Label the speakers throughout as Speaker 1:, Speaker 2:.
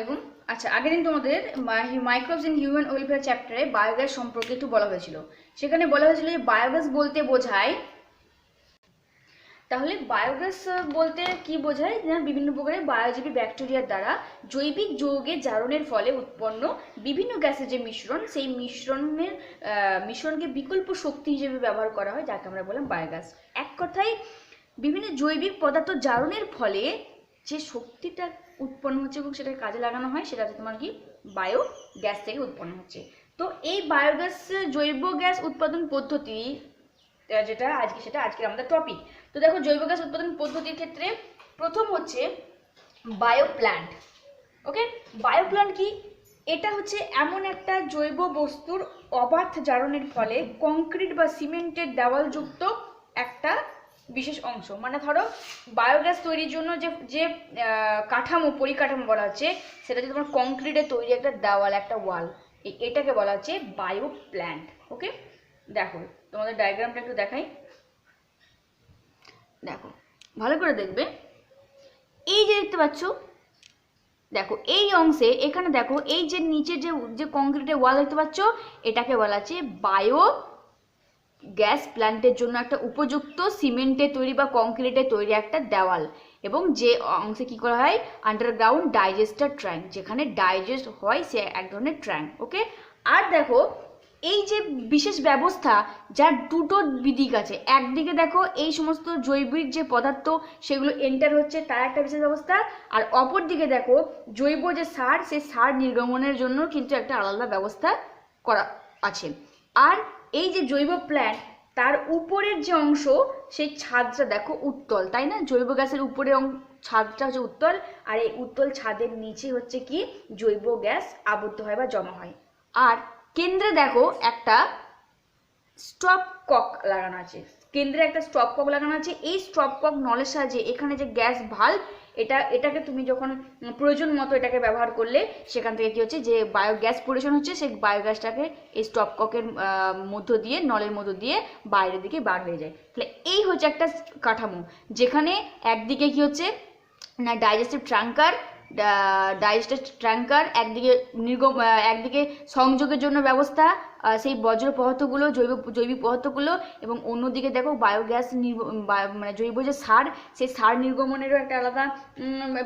Speaker 1: এবং আচ্ছা, আগের দিন তোমাদের মাইক্রোবস ইন হিউম্যান ওয়েলফেয়ার চ্যাপ্টারে বায়োগ্যাস সম্পর্কে একটু বলা হয়েছিল। সেখানে বলা হয়েছিল যে বায়োগ্যাস বলতে বোঝায়, তাহলে বায়োগ্যাস বলতে কি বোঝায় না, বিভিন্ন প্রকারের বায়োজীবী ব্যাকটেরিয়ার দ্বারা জৈবিক যৌগের জারণের ফলে উৎপন্ন বিভিন্ন গ্যাসের যে মিশ্রণ, সেই মিশ্রণকে বিকল্প শক্তি হিসেবে ব্যবহার করা হয়, যাকে আমরা বললাম বায়োগ্যাস। এক কথায় বিভিন্ন জৈবিক পদার্থ জারণের ফলে যে শক্তিটা উৎপন্ন হচ্ছে এবং সেটাকে কাজে লাগানো হয়, সেটা হচ্ছে তোমার কি বায়ো গ্যাস থেকে উৎপন্ন হচ্ছে। তো এই বায়োগ্যাস জৈব গ্যাস উৎপাদন পদ্ধতি যেটা আজকের আমাদের টপিক। তো দেখো, জৈব গ্যাস উৎপাদন পদ্ধতির ক্ষেত্রে প্রথম হচ্ছে বায়ো প্ল্যান্ট। ওকে, বায়ো প্ল্যান্ট কি? এটা হচ্ছে এমন একটা জৈব বস্তুর অবাধ জারণের ফলে কংক্রিট বা সিমেন্টের দেওয়ালযুক্ত একটা বিশেষ অংশ। মানে ধরো, বায়োগ্যাস তৈরির জন্য যে যে পরিকাঠামো বলা হচ্ছে, সেটা হচ্ছে তোমার কংক্রিটের তৈরি একটা দেওয়াল, একটা ওয়াল। এটাকে বলা হচ্ছে বায়ো প্ল্যান্ট। ওকে, দেখো তোমাদের ডায়াগ্রামটা একটু দেখাই, দেখো ভালো করে দেখবে। এই যে দেখতে পাচ্ছ, দেখো এই অংশে, এখানে দেখো এই যে নিচে যে কংক্রিটের ওয়াল দেখতে পাচ্ছ, এটাকে বলা হচ্ছে বায়ো গ্যাস প্ল্যান্টের জন্য একটা উপযুক্ত সিমেন্টে তৈরি বা কংক্রিটে তৈরি একটা দেওয়াল। এবং যে অংশে কি করা হয়, আন্ডারগ্রাউন্ড ডাইজেস্টার ট্র্যাঙ্ক, যেখানে ডাইজেস্ট হয় সে এক ধরনের ট্র্যাঙ্ক। ওকে, আর দেখো এই যে বিশেষ ব্যবস্থা, যার দুটো দিক আছে। একদিকে দেখো এই সমস্ত জৈবিক যে পদার্থ সেগুলো এন্টার হচ্ছে, তার একটা বিশেষ ব্যবস্থা। আর অপর দিকে দেখো জৈব যে সার, সেই সার নির্গমনের জন্য কিন্তু একটা আলাদা ব্যবস্থা করা আছে। আর এই যে জৈব প্ল্যান্ট, তার উপরের যে অংশ, সেই ছাদটা দেখো উত্তল, তাই না? জৈব গ্যাসের উপরের ছাদটা হচ্ছে উত্তল, আর এই উত্তল ছাদের নিচে হচ্ছে কি জৈব গ্যাস আবদ্ধ হয় বা জমা হয়। আর কেন্দ্রে দেখো একটা স্টপ কক লাগানো আছে, কেন্দ্রে একটা স্টপ কক লাগানো আছে। এই স্টপ কক নলের সাহায্যে এখানে যে গ্যাস ভাল্ব, এটাকে তুমি যখন প্রয়োজন মতো এটাকে ব্যবহার করলে, সেখান থেকে কি হচ্ছে, যে বায়োগ্যাস প্রোডাকশন হচ্ছে, সেই বায়োগ্যাসটাকে এই স্টপ ককের মধ্য দিয়ে, নলের মধ্য দিয়ে বাইরের দিকে বার হয়ে যায়। তাহলে এই হচ্ছে একটা কাঠামো, যেখানে একদিকে কি হচ্ছে না ডাইজেস্টিভ ট্যাঙ্কার, একদিকে সংযোগের জন্য ব্যবস্থা, সেই বজ্র পদার্থগুলো, জৈবিক পদার্থগুলো, এবং অন্যদিকে দেখো বায়োগ্যাস মানে জৈব যে সার, সেই সার নির্গমনেরও একটা আলাদা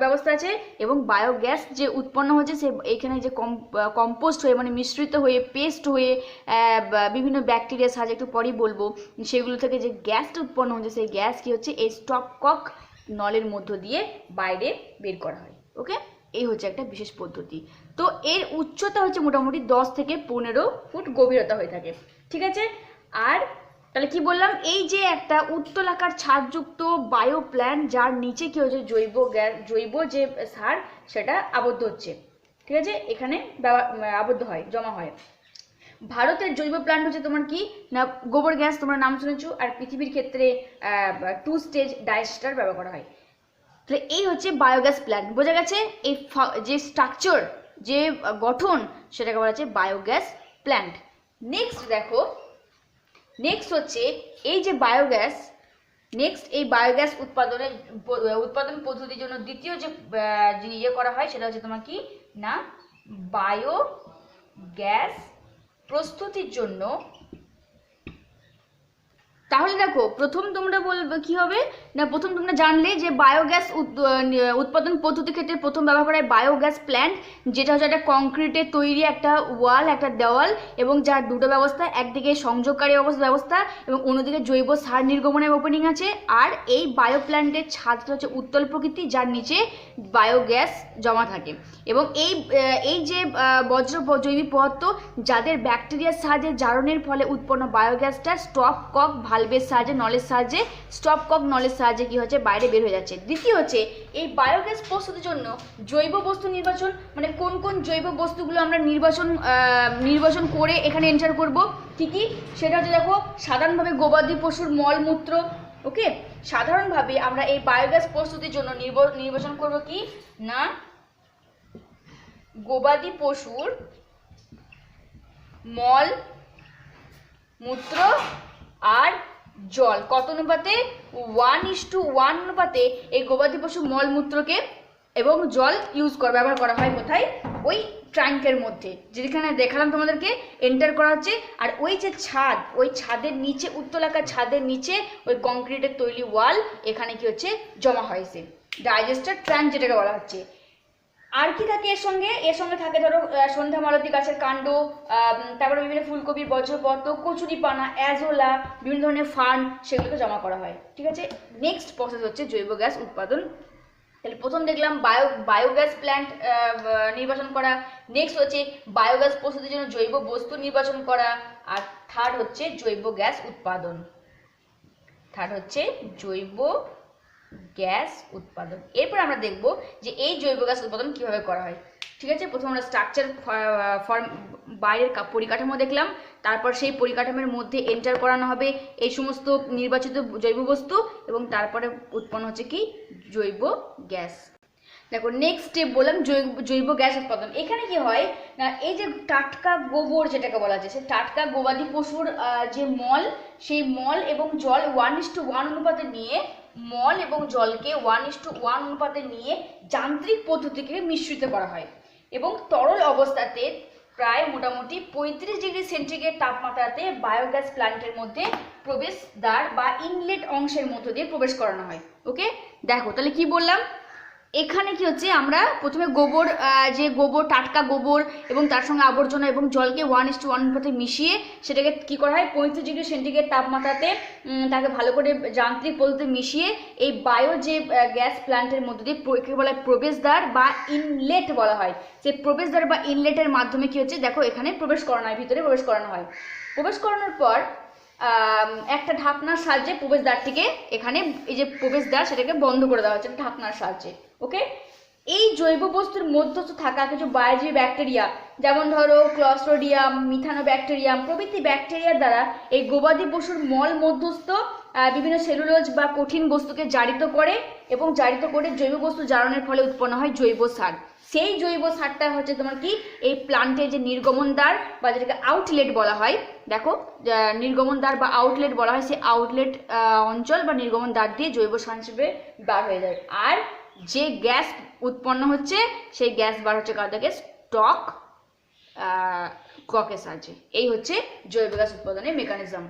Speaker 1: ব্যবস্থা আছে। এবং বায়োগ্যাস যে উৎপন্ন হচ্ছে, সে এখানে যে কম্পোস্ট হয়ে, মানে মিশ্রিত হয়ে, পেস্ট হয়ে, বিভিন্ন ব্যাকটেরিয়া সাহায্যে, একটু পরেই বলবো, সেগুলো থেকে যে গ্যাসটা উৎপন্ন হচ্ছে, সেই গ্যাস কি হচ্ছে এই স্টপ কক নলের মধ্য দিয়ে বাইরে বের করা হয়। ওকে, এই হচ্ছে একটা বিশেষ পদ্ধতি। তো এর উচ্চতা হচ্ছে মোটামুটি 10 থেকে 15 ফুট গভীরতা হয়ে থাকে। ঠিক আছে, আর তাহলে কি বললাম, এই যে একটা উত্তলাকার ছাদযুক্ত বায়ো প্ল্যান্ট, যার নিচে কি হচ্ছে জৈব যে সার, সেটা আবদ্ধ হচ্ছে। ঠিক আছে, এখানে আবদ্ধ হয়, জমা হয়। ভারতের জৈব প্ল্যান্ট হচ্ছে তোমার কি না গোবর গ্যাস, তোমরা নাম শুনেছো। আর পৃথিবীর ক্ষেত্রে 2 স্টেজ ডাইজেস্টার ব্যবহার করা হয়। তাহলে এই হচ্ছে বায়োগ্যাস প্ল্যান্ট, বোঝা গেছে? এই যে স্ট্রাকচার, যে গঠন, সেটাকে বলা হচ্ছে বায়োগ্যাস প্ল্যান্ট। নেক্সট দেখো, নেক্সট হচ্ছে এই যে বায়োগ্যাস, এই বায়োগ্যাস উৎপাদন পদ্ধতির জন্য দ্বিতীয় যে ইয়ে করা হয়, সেটা হচ্ছে তোমার কি না বায়োগ্যাস প্রস্তুতির জন্য। তাহলে দেখো, প্রথম তোমরা বলবে কি হবে না, প্রথম তোমরা জানলে যে বায়োগ্যাস উৎপাদন পদ্ধতির ক্ষেত্রে প্রথম ব্যবহার করা হয় বায়োগ্যাস প্ল্যান্ট, যেটা হচ্ছে একটা কংক্রিটের তৈরি একটা ওয়াল, একটা দেওয়াল, এবং যার দুটো ব্যবস্থা, একদিকে সংযোগকারী ব্যবস্থা এবং অন্যদিকে জৈব সার নির্গমনের ওপেনিং আছে। আর এই বায়ো প্ল্যান্টের ছাদটা হচ্ছে উত্তল প্রকৃতি, যার নিচে বায়োগ্যাস জমা থাকে। এবং এই যে জৈবিক পদার্থ, যাদের ব্যাকটেরিয়ার সাহায্যে জারণের ফলে উৎপন্ন বায়োগ্যাসটা স্টপ কক ভালভের সাহায্যে, নলের সাহায্যে, স্টপ কক নলের সাহায্যে কি হচ্ছে বাইরে বের হয়ে যাচ্ছে। দ্বিতীয় হচ্ছে এই বায়োগ্যাস প্রস্তুতির জন্য জৈব বস্তু নির্বাচন, মানে কোন কোন জৈব বস্তুগুলো আমরা নির্বাচন করে এখানে এন্টার করব, কি কি, সেটা হচ্ছে দেখো, সাধারণভাবে গবাদি পশুর মলমূত্র। ওকে, সাধারণভাবে আমরা এই বায়োগ্যাস প্রস্তুতির জন্য নির্বাচন করব কি না গবাদি পশুর মল মূত্র আর জল। কত অনুপাতে? 1:1 অনুপাতে এই গবাদি পশু মলমূত্রকে এবং জল ব্যবহার করা হয় কোথায়? ওই ট্যাঙ্কের মধ্যে, যেখানে দেখালাম তোমাদেরকে এন্টার করা হচ্ছে। আর ওই যে ছাদ, ওই ছাদের নিচে, উত্তলাকার ছাদের নিচে ওই কংক্রিটের তৈরি ওয়াল, এখানে কি হচ্ছে জমা হয়েছে, ডাইজেস্টার ট্যাঙ্ক যেটাকে বলা হচ্ছে। আর কি থাকে এর সঙ্গে? এর সঙ্গে থাকে ধরো সন্ধ্যা মালতী গাছের কাণ্ড, তারপরে বিভিন্ন ফুলকপির বর্জ্যপদার্থ, কচুরিপানা, অ্যাজোলা, বিভিন্ন ধরনের ফার্ন, সেগুলোকে জমা করা হয়। ঠিক আছে, নেক্সট প্রসেস হচ্ছে জৈব গ্যাস উৎপাদন। তাহলে প্রথম দেখলাম বায়োগ্যাস প্ল্যান্ট নির্বাচন করা, নেক্সট হচ্ছে বায়োগ্যাস প্রস্তুতির জন্য জৈব বস্তু নির্বাচন করা, আর থার্ড হচ্ছে জৈব গ্যাস উৎপাদন। এরপর আমরা দেখব যে এই জৈব গ্যাস উৎপাদন কিভাবে করা হয়। ঠিক আছে, প্রথমে আমরা স্ট্রাকচার ফর্ম, বাইরের পরিকাঠামো দেখলাম, তারপর সেই পরিকাঠামোর মধ্যে এন্টার করানো হবে এই সমস্ত নির্বাচিত জৈব বস্তু, এবং তারপরে উৎপন্ন হচ্ছে কি জৈব গ্যাস। দেখো নেক্সট স্টেপ বললাম জৈব গ্যাস উৎপাদন। এখানে কি হয় না, এই যে টাটকা গোবর যেটাকে বলা যায়, সেই টাটকা গবাদি পশুর যে মল, সেই মল এবং জল 1:1 অনুপাতে নিয়ে, মল এবং জলকে 1:1 অনুপাতে নিয়ে যান্ত্রিক পদ্ধতিকে মিশ্রিত করা হয়, এবং তরল অবস্থাতে প্রায় মোটামুটি 35 ডিগ্রি সেন্টিগ্রেড তাপমাত্রাতে বায়োগ্যাস প্ল্যান্টের মধ্যে প্রবেশদ্বার বা ইনলেট অংশের মধ্য দিয়ে প্রবেশ করানো হয়। ওকে, দেখো তাহলে কি বললাম, এখানে কি হচ্ছে, আমরা প্রথমে গোবর, যে গোবর, টাটকা গোবর এবং তার সঙ্গে আবর্জনা এবং জলকে 1:1 অনুপাতে মিশিয়ে সেটাকে কি করা হয়, 35 ডিগ্রি সেন্টিগ্রেড তাপমাত্রাতে তাকে ভালো করে যান্ত্রিক পদ্ধতিতে মিশিয়ে এই বায়ো যে গ্যাস প্ল্যান্টের মধ্যে দিয়ে বলা হয় প্রবেশদ্বার বা ইনলেট বলা হয়। সেই প্রবেশদ্বার বা ইনলেটের মাধ্যমে কি হচ্ছে, দেখো এখানে প্রবেশ করানো হয়, ভিতরে প্রবেশ করানো হয়। প্রবেশ করানোর পর একটা ঢাকনার সাহায্যে প্রবেশদ্বারটিকে, এখানে এই যে প্রবেশদ্বার সেটাকে বন্ধ করে দেওয়া হচ্ছে ঢাকনার সাহায্যে। ওকে, এই জৈব বস্তুর মধ্যস্থ থাকা কিছু বায়োজীবী ব্যাকটেরিয়া, যেমন ধরো ক্লস্ট্রিডিয়াম, মিথানোব্যাকটেরিয়াম প্রভৃতি ব্যাকটেরিয়ার দ্বারা এই গবাদি পশুর মল মধ্যস্থ বিভিন্ন সেলুলোজ বা কঠিন বস্তুকে জারিত করে, এবং জারিত করে জৈব বস্তু জারণের ফলে উৎপন্ন হয় জৈব সার। সেই জৈব সারটা হচ্ছে তোমার কি, এই প্লান্টের যে নির্গমন দ্বার বা যেটাকে আউটলেট বলা হয়, দেখো নির্গমন দ্বার বা আউটলেট বলা হয়, সেই আউটলেট অঞ্চল বা নির্গমন দ্বার দিয়ে জৈব সার হিসেবে বার হয়ে যায়। আর যে গ্যাস উৎপন্ন হচ্ছে সেই গ্যাস বার হচ্ছে কার থেকে, ককের সাহায্যে। এই হচ্ছে জৈব গ্যাস উৎপাদনের মেকানিজম।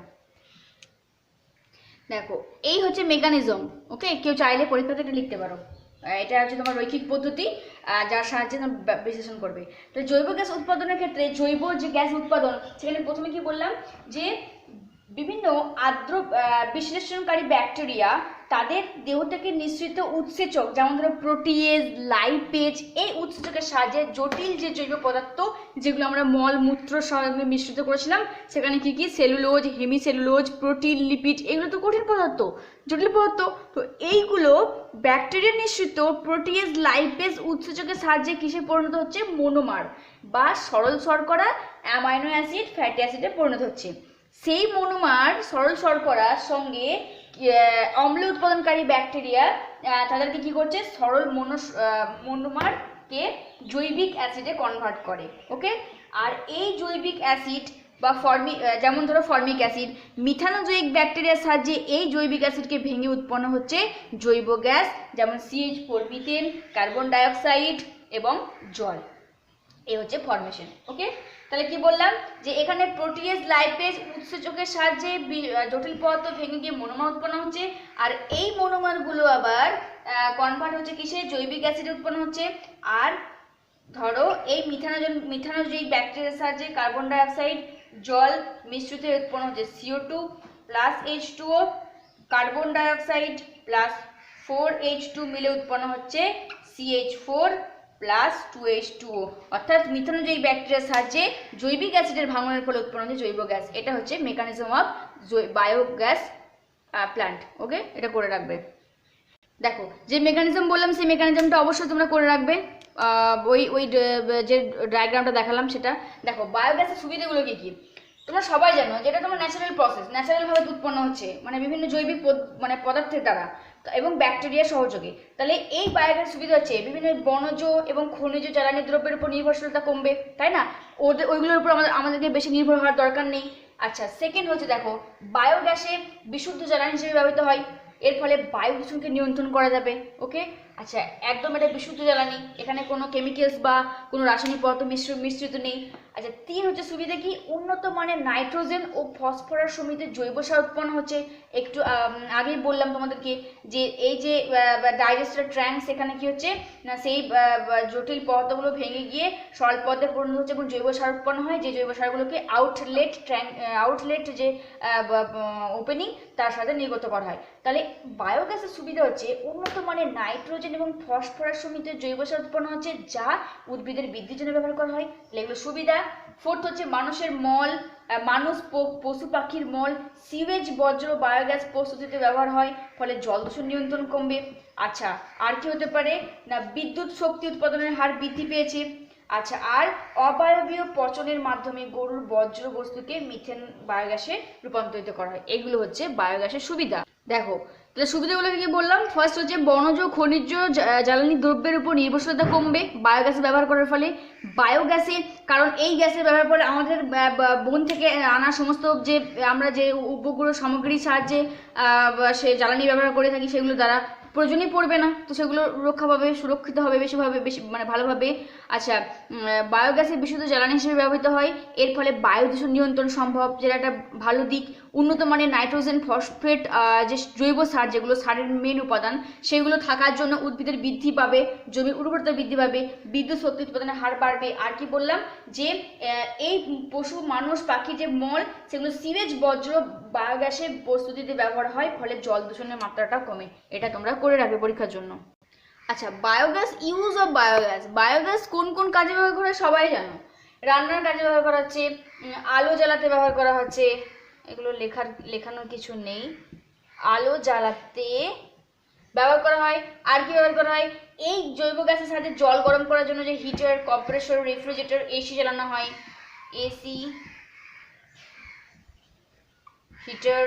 Speaker 1: দেখো এই হচ্ছে মেকানিজম। ওকে, কেউ চাইলে পরীক্ষাতে এটা লিখতে পারো, এটা হচ্ছে তোমার রৈখিক পদ্ধতি যার সাহায্যে বিশ্লেষণ করবে। তো জৈব গ্যাস উৎপাদনের ক্ষেত্রে জৈব যে গ্যাস উৎপাদন, সেখানে প্রথমে কি বললাম যে বিভিন্ন আর্দ্র বিশ্লেষণকারী ব্যাকটেরিয়া তাদের দেহ থেকে নিঃসৃত উৎসেচক, যেমন ধরো প্রোটিয়েজ, লাইপেজ, এই উৎসেচকের সাহায্যে জটিল যে জৈব পদার্থ যেগুলো আমরা মল মূত্র সঙ্গে মিশ্রিত করেছিলাম, সেখানে কি কি সেলুলোজ, হেমিসেলুলোজ, প্রোটিন, লিপিড, এগুলো তো কঠিন পদার্থ, জটিল পদার্থ। তো এইগুলো ব্যাকটেরিয়া নিঃসৃত প্রোটিয়েজ, লাইপেজ উৎসেচকের সাহায্যে কিসে পরিণত হচ্ছে, মনোমার বা সরল শর্করা, অ্যামাইনো অ্যাসিড, ফ্যাটি অ্যাসিডে পরিণত হচ্ছে। সেই মনোমার সরল শর্করার সঙ্গে অম্ল উৎপাদনকারী ব্যাকটেরিয়া তাদেরকে কি করছে, সরল মনোমারকে জৈবিক অ্যাসিডে কনভার্ট করে। ওকে, আর এই জৈবিক অ্যাসিড বা যেমন ধরো ফর্মিক অ্যাসিড, মিথানোজয়িক ব্যাকটেরিয়ার সাহায্যে এই জৈবিক অ্যাসিডকে ভেঙে উৎপন্ন হচ্ছে জৈব গ্যাস, যেমন CH4, মিথেন, কার্বন ডাইঅক্সাইড এবং জল। এই হচ্ছে ফরমেশন। ওকে, তাহলে কি বললাম যে এখানে প্রোটিয়েজ, লাইপেজ উৎসেচকের সাহায্যে জটিল পদার্থ ভেঙে গিয়ে মনোমার উৎপন্ন হচ্ছে, আর এই মনোমারগুলো আবার কনভার্ট হচ্ছে কিসে, জৈবিক অ্যাসিডে উৎপন্ন হচ্ছে। আর ধরো এই মিথানোজয়িক ব্যাকটেরিয়ার সাহায্যে কার্বন ডাইঅক্সাইড, জল মিশ্রিত উৎপন্ন হচ্ছে CO2 plus H2O, carbon dioxide plus 4H2 মিলে উৎপন্ন হচ্ছে CH4 প্লাস 2H2O, অর্থাৎ মিথানোজয়িক ব্যাকটেরিয়ার সাহায্যে জৈবিক অ্যাসিডের ভাঙনের ফলে উৎপন্ন হচ্ছে জৈব গ্যাস। এটা হচ্ছে মেকানিজম অফ বায়োগ্যাস প্ল্যান্ট। ওকে, এটা করে রাখবে। দেখো যে মেকানিজম বললাম সেই মেকানিজমটা অবশ্যই তোমরা করে রাখবে। ওই যে ডায়াগ্রামটা দেখালাম সেটা দেখো। বায়োগ্যাসের সুবিধাগুলো কি কি তোমরা সবাই জানো, যেটা তোমার ন্যাচারাল প্রসেস, ন্যাচারালভাবে উৎপন্ন হচ্ছে, মানে বিভিন্ন জৈবিক পদার্থের দ্বারা এবং ব্যাকটেরিয়ার সহযোগে। তাহলে এই বায়োগ্যাস সুবিধা হচ্ছে বিভিন্ন বনজ এবং খনিজ জ্বালানি দ্রব্যের উপর নির্ভরশীলতা কমবে, তাই না? ওইগুলোর উপর আমাদেরকে বেশি নির্ভর হওয়ার দরকার নেই। আচ্ছা, সেকেন্ড হচ্ছে দেখো বায়োগ্যাসে বিশুদ্ধ জ্বালানি হিসেবে ব্যবহৃত হয়, এর ফলে বায়ু দূষণকে নিয়ন্ত্রণ করা যাবে। ওকে, আচ্ছা, একদম এটা বিশুদ্ধ জ্বালানি, এখানে কোনো কেমিক্যালস বা কোনো রাসায়নিক পদার্থ মিশ্রিত নেই। আচ্ছা, 3 হচ্ছে সুবিধা কি, উন্নত মানের নাইট্রোজেন ও ফসফরাস সমৃদ্ধ জৈব সার উৎপন্ন হচ্ছে। একটু আগেই বললাম তোমাদেরকে যে এই যে ডাইজেস্টার ট্র্যাঙ্ক, সেখানে কি হচ্ছে না, সেই জটিল পদার্থগুলো ভেঙে গিয়ে সরল পদার্থে পরিণত হচ্ছে এবং জৈব সার উৎপন্ন হয়, যে জৈব সারগুলোকে আউটলেট যে ওপেনিং তার সাথে নির্গত করা হয়। তাহলে বায়োগ্যাসের সুবিধা হচ্ছে উন্নত মানের নাইট্রোজেন এবং ফসফরাস সমৃদ্ধ জৈব সার উৎপন্ন হচ্ছে, যা উদ্ভিদের বৃদ্ধির জন্য ব্যবহার করা হয়। তাহলে এগুলো সুবিধা। 4th হচ্ছে মানুষের মল, পশু পাখির মল, সিওয়েজ বর্জ্য বায়োগ্যাস প্রস্তুতিতে ব্যবহার হয়, ফলে জল দূষণ নিয়ন্ত্রণ কমবে। আচ্ছা, আর কি হতে পারে না, বিদ্যুৎ শক্তি উৎপাদনের হার বৃদ্ধি পেয়েছে। আচ্ছা, আর অবায়বীয় পচনের মাধ্যমে গরুর বর্জ্য বস্তুকে মিথেন বায়োগ্যাসে রূপান্তরিত করা হয়। এগুলো হচ্ছে বায়োগ্যাসের সুবিধা। দেখো তাহলে সুবিধাগুলো কি বললাম। ফার্স্ট হচ্ছে বনজ খনিজ জ্বালানি দ্রব্যের উপর নির্ভরশীলতা কমবে বায়োগ্যাস ব্যবহার করার ফলে। বায়োগ্যাসে, কারণ এই গ্যাসের ব্যবহার করে আমাদের বন থেকে আনা সমস্ত যে আমরা যে উপগ্রহ সামগ্রীর সাহায্যে সে জ্বালানি ব্যবহার করে থাকি, সেগুলো দ্বারা প্রয়োজনই পড়বে না, তো সেগুলো রক্ষা পাবে, সুরক্ষিত হবে বেশি মানে ভালোভাবে। আচ্ছা, বায়োগ্যাসের বিশুদ্ধ জ্বালানি হিসেবে ব্যবহৃত হয়, এর ফলে বায়ু দূষণ নিয়ন্ত্রণ সম্ভব, যেটা একটা ভালো দিক। উন্নত মানের নাইট্রোজেন ফসফেট যে জৈব সার, যেগুলো সারের মেন উপাদান, সেগুলো থাকার জন্য উদ্ভিদের বৃদ্ধি পাবে, জমির উর্বরতা বৃদ্ধি পাবে, বিদ্যুৎ শক্তি উৎপাদনের হার বাড়বে। আর কি বললাম যে এই পশু মানুষ পাখি যে মল, সেগুলো সিওয়েজ বর্জ্য বায়োগ্যাসের প্রস্তুতিতে ব্যবহার হয়, ফলে জল দূষণের মাত্রাটা কমে। এটা তোমরা করে রাখবে পরীক্ষার জন্য। আচ্ছা, biogas, use of biogas. Biogas কোন কোন কাজে ব্যবহার করা হয় সবাই জানো। রান্নার কাজে ব্যবহার করা হচ্ছে, আলো জ্বালাতে ব্যবহার করা হচ্ছে, এগুলো লেখানোর কিছু নেই। আলো জ্বালাতে ব্যবহার করা হয়। আর কি ব্যবহার করা হয়, এই জৈব গ্যাসের সাথে জল গরম করার জন্য যে হিটার, কম্প্রেসর, রেফ্রিজারেটর, এসি চালানো হয়। এসি, হিটার,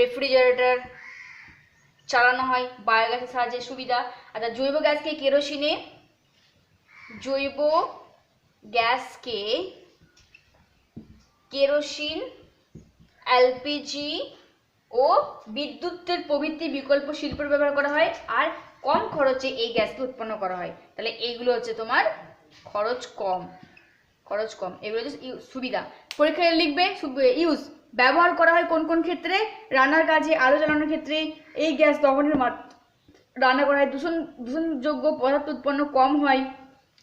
Speaker 1: রেফ্রিজারেটর চালানো হয় বায়োগ্যাসের সাহায্যে, সুবিধা। আচ্ছা, জৈব গ্যাসকে কেরোসিন, এলপিজি ও বিদ্যুতের প্রভৃতি বিকল্প শিল্পের ব্যবহার করা হয়, আর কম খরচে এই গ্যাসকে উৎপন্ন করা হয়। তাহলে এইগুলো হচ্ছে তোমার খরচ কম, এগুলো হচ্ছে সুবিধা। পরীক্ষায় লিখবে ইউজ, ব্যবহার করা হয় কোন কোন ক্ষেত্রে, রান্নার কাজে, আলো জ্বালানোর ক্ষেত্রে, এই গ্যাস দহনের রান্না করা হয়, দূষণযোগ্য পদার্থ উৎপন্ন কম হয়,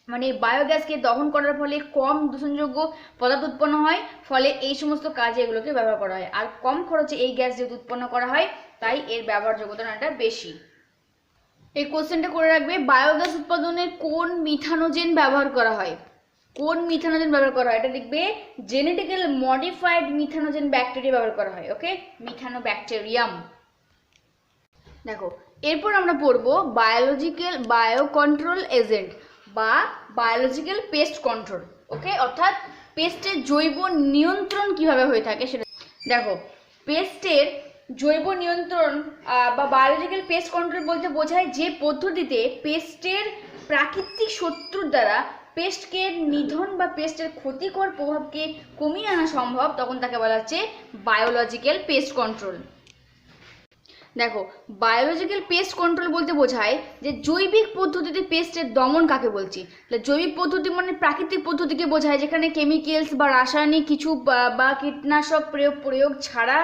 Speaker 1: মানে বায়োগ্যাসকে দহন করার ফলে কম দূষণযোগ্য পদার্থ উৎপন্ন হয়, ফলে এই সমস্ত কাজে এগুলোকে ব্যবহার করা হয়। আর কম খরচে এই গ্যাস যেহেতু উৎপন্ন করা হয়, তাই এর ব্যবহারযোগ্যতাটা বেশি। এই কোশ্চেনটা করে রাখবে, বায়োগ্যাস উৎপাদনে কোন মিথানোজেন ব্যবহার করা হয়? কোন মিথানোজেন ব্যবহার করা হয়? এটা লিখবে, জেনেটিক্যাল মডিফাইড মিথানোজেন ব্যাকটেরিয়া ব্যবহার করা হয়। ওকে, মিথানোব্যাকটেরিয়াম। দেখো এরপর আমরা পড়বো বায়ো কন্ট্রোল এজেন্ট বা বায়োলজিক্যাল পেস্ট কন্ট্রোল। ওকে, অর্থাৎ পেস্টের জৈব নিয়ন্ত্রণ কিভাবে হয়ে থাকে সেটা। দেখো, পেস্টের জৈব নিয়ন্ত্রণ বা বায়োলজিক্যাল পেস্ট কন্ট্রোল বলতে বোঝায় যে পদ্ধতিতে পেস্টের প্রাকৃতিক শত্রুর দ্বারা পেস্টকে নিধন বা পেস্টের ক্ষতিকর প্রভাবকে কমিয়ে আনা সম্ভব, তখন তাকে বলা হচ্ছে বায়োলজিক্যাল পেস্ট কন্ট্রোল। দেখো, বায়োলজিক্যাল পেস্ট কন্ট্রোল বলতে বোঝায় যে জৈবিক পদ্ধতিতে পেস্টের দমন কাকে বলছি। জৈবিক পদ্ধতি মানে প্রাকৃতিক পদ্ধতিকে বোঝায়, যেখানে কেমিক্যালস বা রাসায়নিক কিছু বা কীটনাশক প্রয়োগ ছাড়া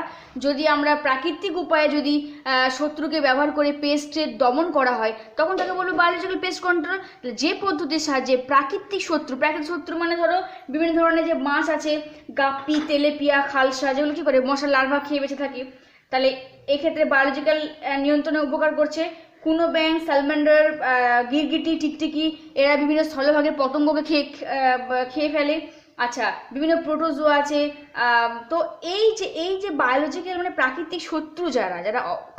Speaker 1: যদি আমরা প্রাকৃতিক উপায়ে যদি শত্রুকে ব্যবহার করে পেস্টের দমন করা হয়, তখন তাকে বলবো বায়োলজিক্যাল পেস্ট কন্ট্রোল। যে পদ্ধতির সাহায্যে প্রাকৃতিক শত্রু মানে ধরো বিভিন্ন ধরনের যে মাছ আছে, গাপ্পি, তেলেপিয়া, খালসা, যেগুলো কী করে মশার লার্ভা খেয়ে বেঁচে থাকে, তাহলে এক্ষেত্রে বায়োলজিক্যাল নিয়ন্ত্রণে উপকার করছে। কুনো ব্যাং, স্যালমান্ডার, গিরগিটি, টিকটিকি, এরা বিভিন্ন স্থলভাগের পতঙ্গকে খেয়ে ফেলে। আচ্ছা, বিভিন্ন প্রোটোজোয়া আছে। তো এই যে বায়োলজিক্যাল মানে প্রাকৃতিক শত্রু যারা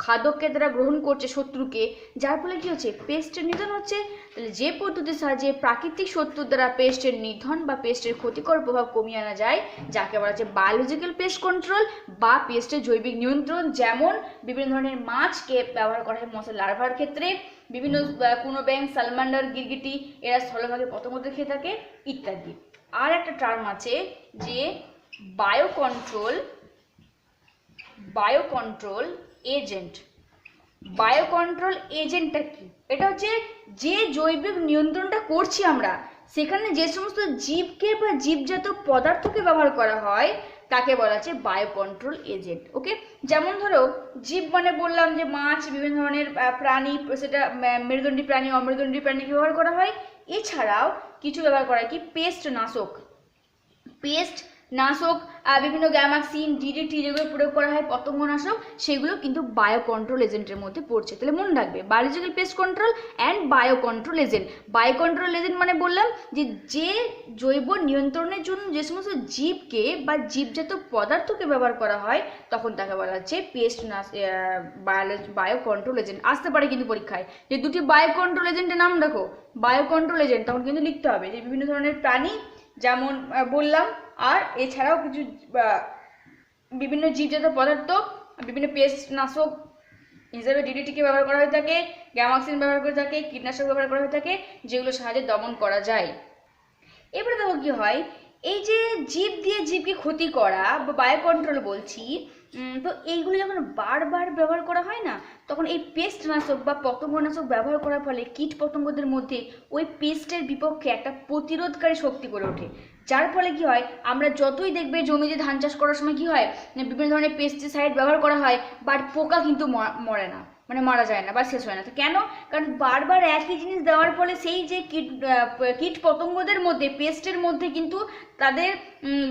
Speaker 1: খাদ্যকে তারা গ্রহণ করছে শত্রুকে, যার ফলে কি হচ্ছে পেস্টের নিধন হচ্ছে। তাহলে যে পদ্ধতির সাহায্যে প্রাকৃতিক শত্রুর দ্বারা পেস্টের নিধন বা পেস্টের ক্ষতিকর প্রভাব কমিয়ে আনা যায়, যাকে বলা হচ্ছে বায়োলজিক্যাল পেস্ট কন্ট্রোল বা পেস্টের জৈবিক নিয়ন্ত্রণ। যেমন বিভিন্ন ধরনের মাছকে ব্যবহার করা হয় মশার লার্ভার ক্ষেত্রে, বিভিন্ন কুনো ব্যাং, সালমান্ডার, গিরগিটি, এরা স্থলভাগে পতঙ্গদের খেয়ে থাকে ইত্যাদি। আর একটা টার্ম আছে যে bio control agent. Bio control এজেন্টটা কি এটা হচ্ছে যে জৈবিক নিয়ন্ত্রণটা করছি আমরা, সেখানে যে সমস্ত জীবকে বা জীবজাত পদার্থকে ব্যবহার করা হয় তাকে বলা হচ্ছে বায়ো কন্ট্রোল এজেন্ট। ওকে, যেমন ধরো জীব মানে বললাম যে মাছ, বিভিন্ন ধরনের প্রাণী, সেটা মেরুদণ্ডী প্রাণী, অমেরুদণ্ডী প্রাণীকে ব্যবহার করা হয়। এছাড়াও কিছু ব্যবহার করা হয় কি, পেস্ট নাশক, পেস্ট নাশক, বিভিন্ন গ্যামাক্সিন, ডিডিটি যেগুলো প্রয়োগ করা হয় পতঙ্গনাশক, সেগুলো কিন্তু বায়ো কন্ট্রোল এজেন্টের মধ্যে পড়ছে। তাহলে মনে রাখবে, biological pest control and bio control agent. Bio control agent মানে বললাম যে যে জৈব নিয়ন্ত্রণের জন্য যে সমস্ত জীবকে বা জীবজাত পদার্থকে ব্যবহার করা হয় তখন তাকে বলা হচ্ছে পেস্ট বায়ো কন্ট্রোল এজেন্ট। আসতে পারে কিন্তু পরীক্ষায় যে দুটি বায়ো কন্ট্রোল এজেন্টের নাম দেখো, বায়ো কন্ট্রোল এজেন্ট, তখন কিন্তু লিখতে হবে যে বিভিন্ন ধরনের প্রাণী যেমন বললাম, আর এছাড়াও কিছু বিভিন্ন জীবজাত পদার্থ, বিভিন্ন পেস্ট নাশক হিসেবে ডিডিটিকে ব্যবহার করা হয়ে থাকে, গ্যামাক্সিন ব্যবহার করে থাকে, কীটনাশক ব্যবহার করা হয়ে থাকে, যেগুলো সাহায্যে দমন করা যায়। এবারে দেখো কি হয়, এই যে জীব দিয়ে জীবকে ক্ষতি করা বা বায়ো কন্ট্রোল বলছি, তো এইগুলো যখন বারবার ব্যবহার করা হয় না, তখন এই পেস্ট নাশক বা পতঙ্গনাশক ব্যবহার করার ফলে কীট পতঙ্গদের মধ্যে ওই পেস্টের বিপক্ষে একটা প্রতিরোধকারী শক্তি গড়ে ওঠে। যার ফলে কি হয়, আমরা যতই দেখবে জমিতে ধান চাষ করার সময় কি হয়, বিভিন্ন ধরনের পেস্টিসাইড ব্যবহার করা হয়, বাট পোকা কিন্তু মরে না, মানে মারা যায় না বা শেষ হয় না। তো কেন? কারণ বারবার একই জিনিস দেওয়ার ফলে সেই যে কীট পতঙ্গদের মধ্যে, পেস্টের মধ্যে কিন্তু তাদের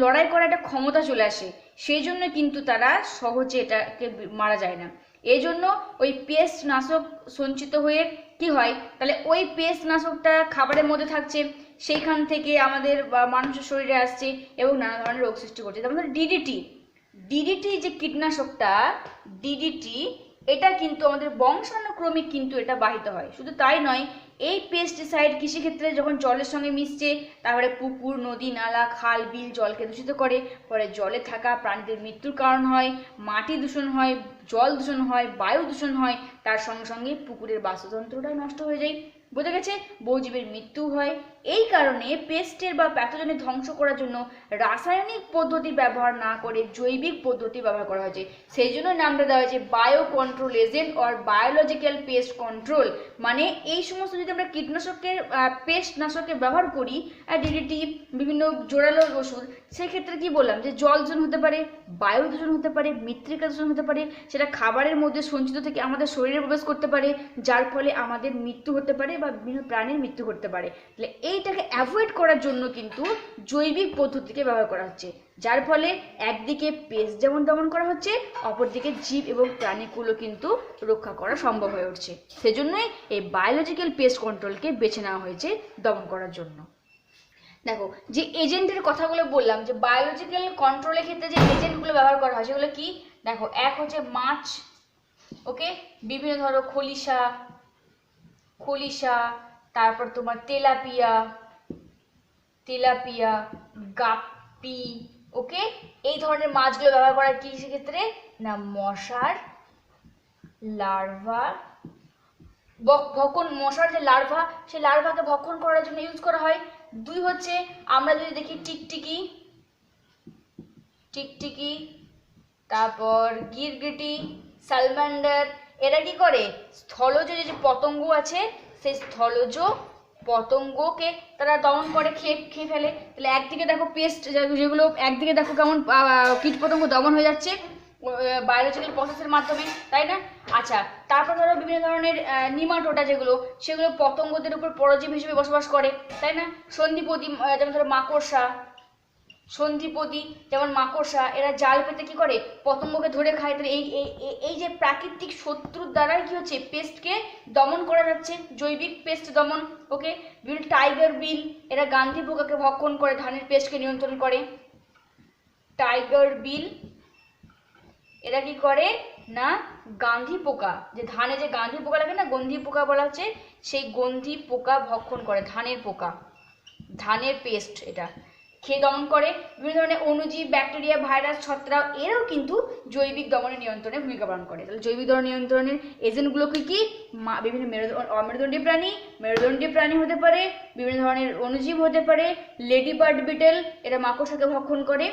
Speaker 1: লড়াই করার একটা ক্ষমতা চলে আসে, সেই জন্য কিন্তু তারা সহজে এটাকে মারা যায় না। এই জন্য ওই পেস্ট নাশক সঞ্চিত হয়ে কি হয়, তাহলে ওই পেস্ট নাশকটা খাবারের মধ্যে থাকছে, সেইখান থেকে আমাদের মানুষের শরীরে আসছে এবং নানা ধরনের রোগ সৃষ্টি করছে। যেমন ডিডিটি, ডিডিটি যে কীটনাশকটা, ডিডিটি এটা কিন্তু আমাদের বংশানুক্রমিক কিন্তু এটা বাহিত হয়। শুধু তাই নয়, এই পেস্টিসাইড কৃষিক্ষেত্রে যখন জলের সঙ্গে মিশছে, তারপরে পুকুর, নদী, নালা, খাল, বিল জলকে দূষিত করে, ফলে জলে থাকা প্রাণীদের মৃত্যুর কারণ হয়, মাটি দূষণ হয়, জল দূষণ হয়, বায়ু দূষণ হয়, তার সঙ্গে সঙ্গে পুকুরের বাস্তুতন্ত্রটাই নষ্ট হয়ে যায়। বোঝা গেছে? বহুজীবের মৃত্যু হয়। এই কারণে পেস্টের বা প্যাথোজেনের ধ্বংস করার জন্য রাসায়নিক পদ্ধতি ব্যবহার না করে জৈবিক পদ্ধতি ব্যবহার করা হয়েছে। সেই জন্য নামটা দেওয়া হয়েছে bio control agent or biological pest control. মানে এই সমস্ত যদি আমরা কীটনাশকের পেস্ট নাশকের ব্যবহার করি, ডিডিটি, বিভিন্ন জোরালো ওষুধ, সেক্ষেত্রে কি বললাম যে জল দূষণ হতে পারে, বায়ু দূষণ হতে পারে, মৃত্তিকা দূষণ হতে পারে, সেটা খাবারের মধ্যে সঞ্চিত থেকে আমাদের শরীরে প্রবেশ করতে পারে, যার ফলে আমাদের মৃত্যু হতে পারে বা বিভিন্ন প্রাণীর মৃত্যু ঘটতে পারে। তাহলে এইটাকে অ্যাভয়েড করার জন্য কিন্তু জৈবিক পদ্ধতিকে ব্যবহার করা হচ্ছে, যার ফলে একদিকে পেস্ট যেমন দমন করা হচ্ছে, অপরদিকে জীব এবং প্রাণীগুলো কিন্তু রক্ষা করা সম্ভব হয়ে উঠছে। সেজন্যই এই বায়োলজিক্যাল পেস্ট কন্ট্রোলকে বেছে নেওয়া হয়েছে দমন করার জন্য। দেখো, যে এজেন্টের কথাগুলো বললাম, যে বায়োলজিক্যাল কন্ট্রোলের ক্ষেত্রে যে এজেন্টগুলো ব্যবহার করা হয় সেগুলো কি, দেখো, এক হচ্ছে মাছ, ওকে, বিভিন্ন ধরো খলিশা, তারপর তোমার তেলাপিয়া, গাপ্পি, ওকে, এই ধরনের মাছগুলো ব্যবহার করা কি সেক্ষেত্রে না, মশার লার্ভা ভক্ষণ, মশার যে লার্ভা, সেই লার্ভাকে ভক্ষণ করার জন্য ইউজ করা হয়। দুই হচ্ছে আমরা যদি দেখি টিকটিকি, তারপর গিরগিটি, সালমান্ডার, এরা কি করে, স্থলজ যে পতঙ্গ আছে সেই স্থলজ পতঙ্গকে তারা দমন করে, খেয়ে ফেলে। তাহলে একদিকে দেখো পেস্ট যেগুলো, একদিকে দেখো কেমন কীট পতঙ্গ দমন হয়ে যাচ্ছে বায়োলজিক্যাল প্রসেসের মাধ্যমে, তাই না? আচ্ছা, তারপর ধরো বিভিন্ন ধরনের নিমাটোডা যেগুলো, সেগুলো পতঙ্গদের উপর পরজীব হিসেবে বসবাস করে, তাই না? সন্ধিপতি যেমন ধরো মাকড়সা, এরা জাল পেতে কি করে, পতঙ্গকে ধরে খায়। তাহলে এই যে প্রাকৃতিক শত্রুর দ্বারাই কি হচ্ছে, পেস্টকে দমন করা যাচ্ছে, জৈবিক পেস্ট দমন। ওকে, বিভিন্ন টাইগার বিল, এরা গান্ধী পোকাকে ভক্ষণ করে ধানের পেস্টকে নিয়ন্ত্রণ করে। টাইগার বিল এরা কি করে না, গান্ধী পোকা, যে ধানে যে গান্ধী পোকা লাগে না, গন্ধি পোকা বলা হচ্ছে, সেই গন্ধি পোকা ভক্ষণ করে, ধানের পেস্ট এটা খেয়ে দমন করে। বিভিন্ন ধরনের অণুজীব, ব্যাকটেরিয়া, ভাইরাস, ছত্রাক, এরাও কিন্তু জৈবিক দমনের নিয়ন্ত্রণে ভূমিকা পালন করে। তাহলে জৈবিক দমন নিয়ন্ত্রণের এজেন্টগুলোকে কি, বিভিন্ন মেরুদণ্ডী প্রাণী হতে পারে, বিভিন্ন ধরনের অণুজীব হতে পারে, লেডি বার্ড বিটেল, এরা মাকড়সাকে ভক্ষণ করে,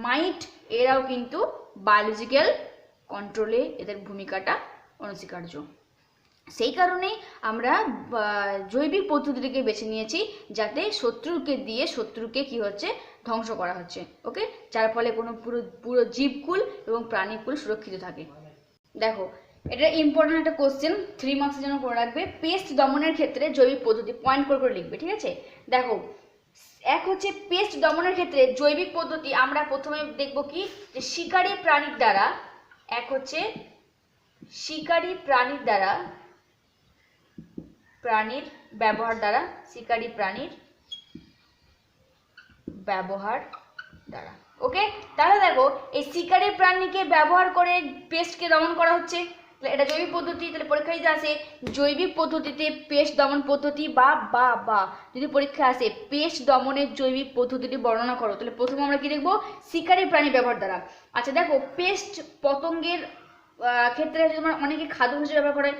Speaker 1: মাইট, এরাও কিন্তু বায়োলজিক্যাল কন্ট্রোলে এদের ভূমিকাটা অনস্বীকার্য। সেই কারণেই আমরা জৈবিক পদ্ধতিটিকে বেছে নিয়েছি, যাতে শত্রুকে কি হচ্ছে, ধ্বংস করা হচ্ছে। ওকে, যার ফলে কোনো পুরো জীবকুল এবং প্রাণীকুল সুরক্ষিত থাকে। দেখো, এটা ইম্পর্টেন্ট একটা কোশ্চেন, 3 মার্কসের জন্য করে রাখবে। পেস্ট দমনের ক্ষেত্রে জৈবিক পদ্ধতি পয়েন্ট করে করে লিখবে, ঠিক আছে? দেখো, এক হচ্ছে পেস্ট দমনের ক্ষেত্রে জৈবিক পদ্ধতি, আমরা প্রথমে দেখব কি, যে শিকারী প্রাণীর দ্বারা, এক হচ্ছে শিকারী প্রাণীর দ্বারা, প্রাণীর ব্যবহার দ্বারা, শিকারী প্রাণীর ব্যবহার দ্বারা। ওকে, তাহলে দেখো, এই শিকারী প্রাণীকে ব্যবহার করে পেস্টকে দমন করা হচ্ছে, এটা জৈবিক পদ্ধতি। তাহলে পরীক্ষায় যদি আসে জৈবিক পদ্ধতিতে পেস্ট দমন পদ্ধতি, বা বা বা যদি পরীক্ষায় আসে পেস্ট দমনের জৈবিক পদ্ধতিটি বর্ণনা করো, তাহলে প্রথমে আমরা কি দেখবো, শিকারী প্রাণী ব্যবহার দ্বারা। আচ্ছা দেখো, পেস্ট পতঙ্গের ক্ষেত্রে তোমার অনেকে খাদ্য হিসেবে ব্যবহার করে,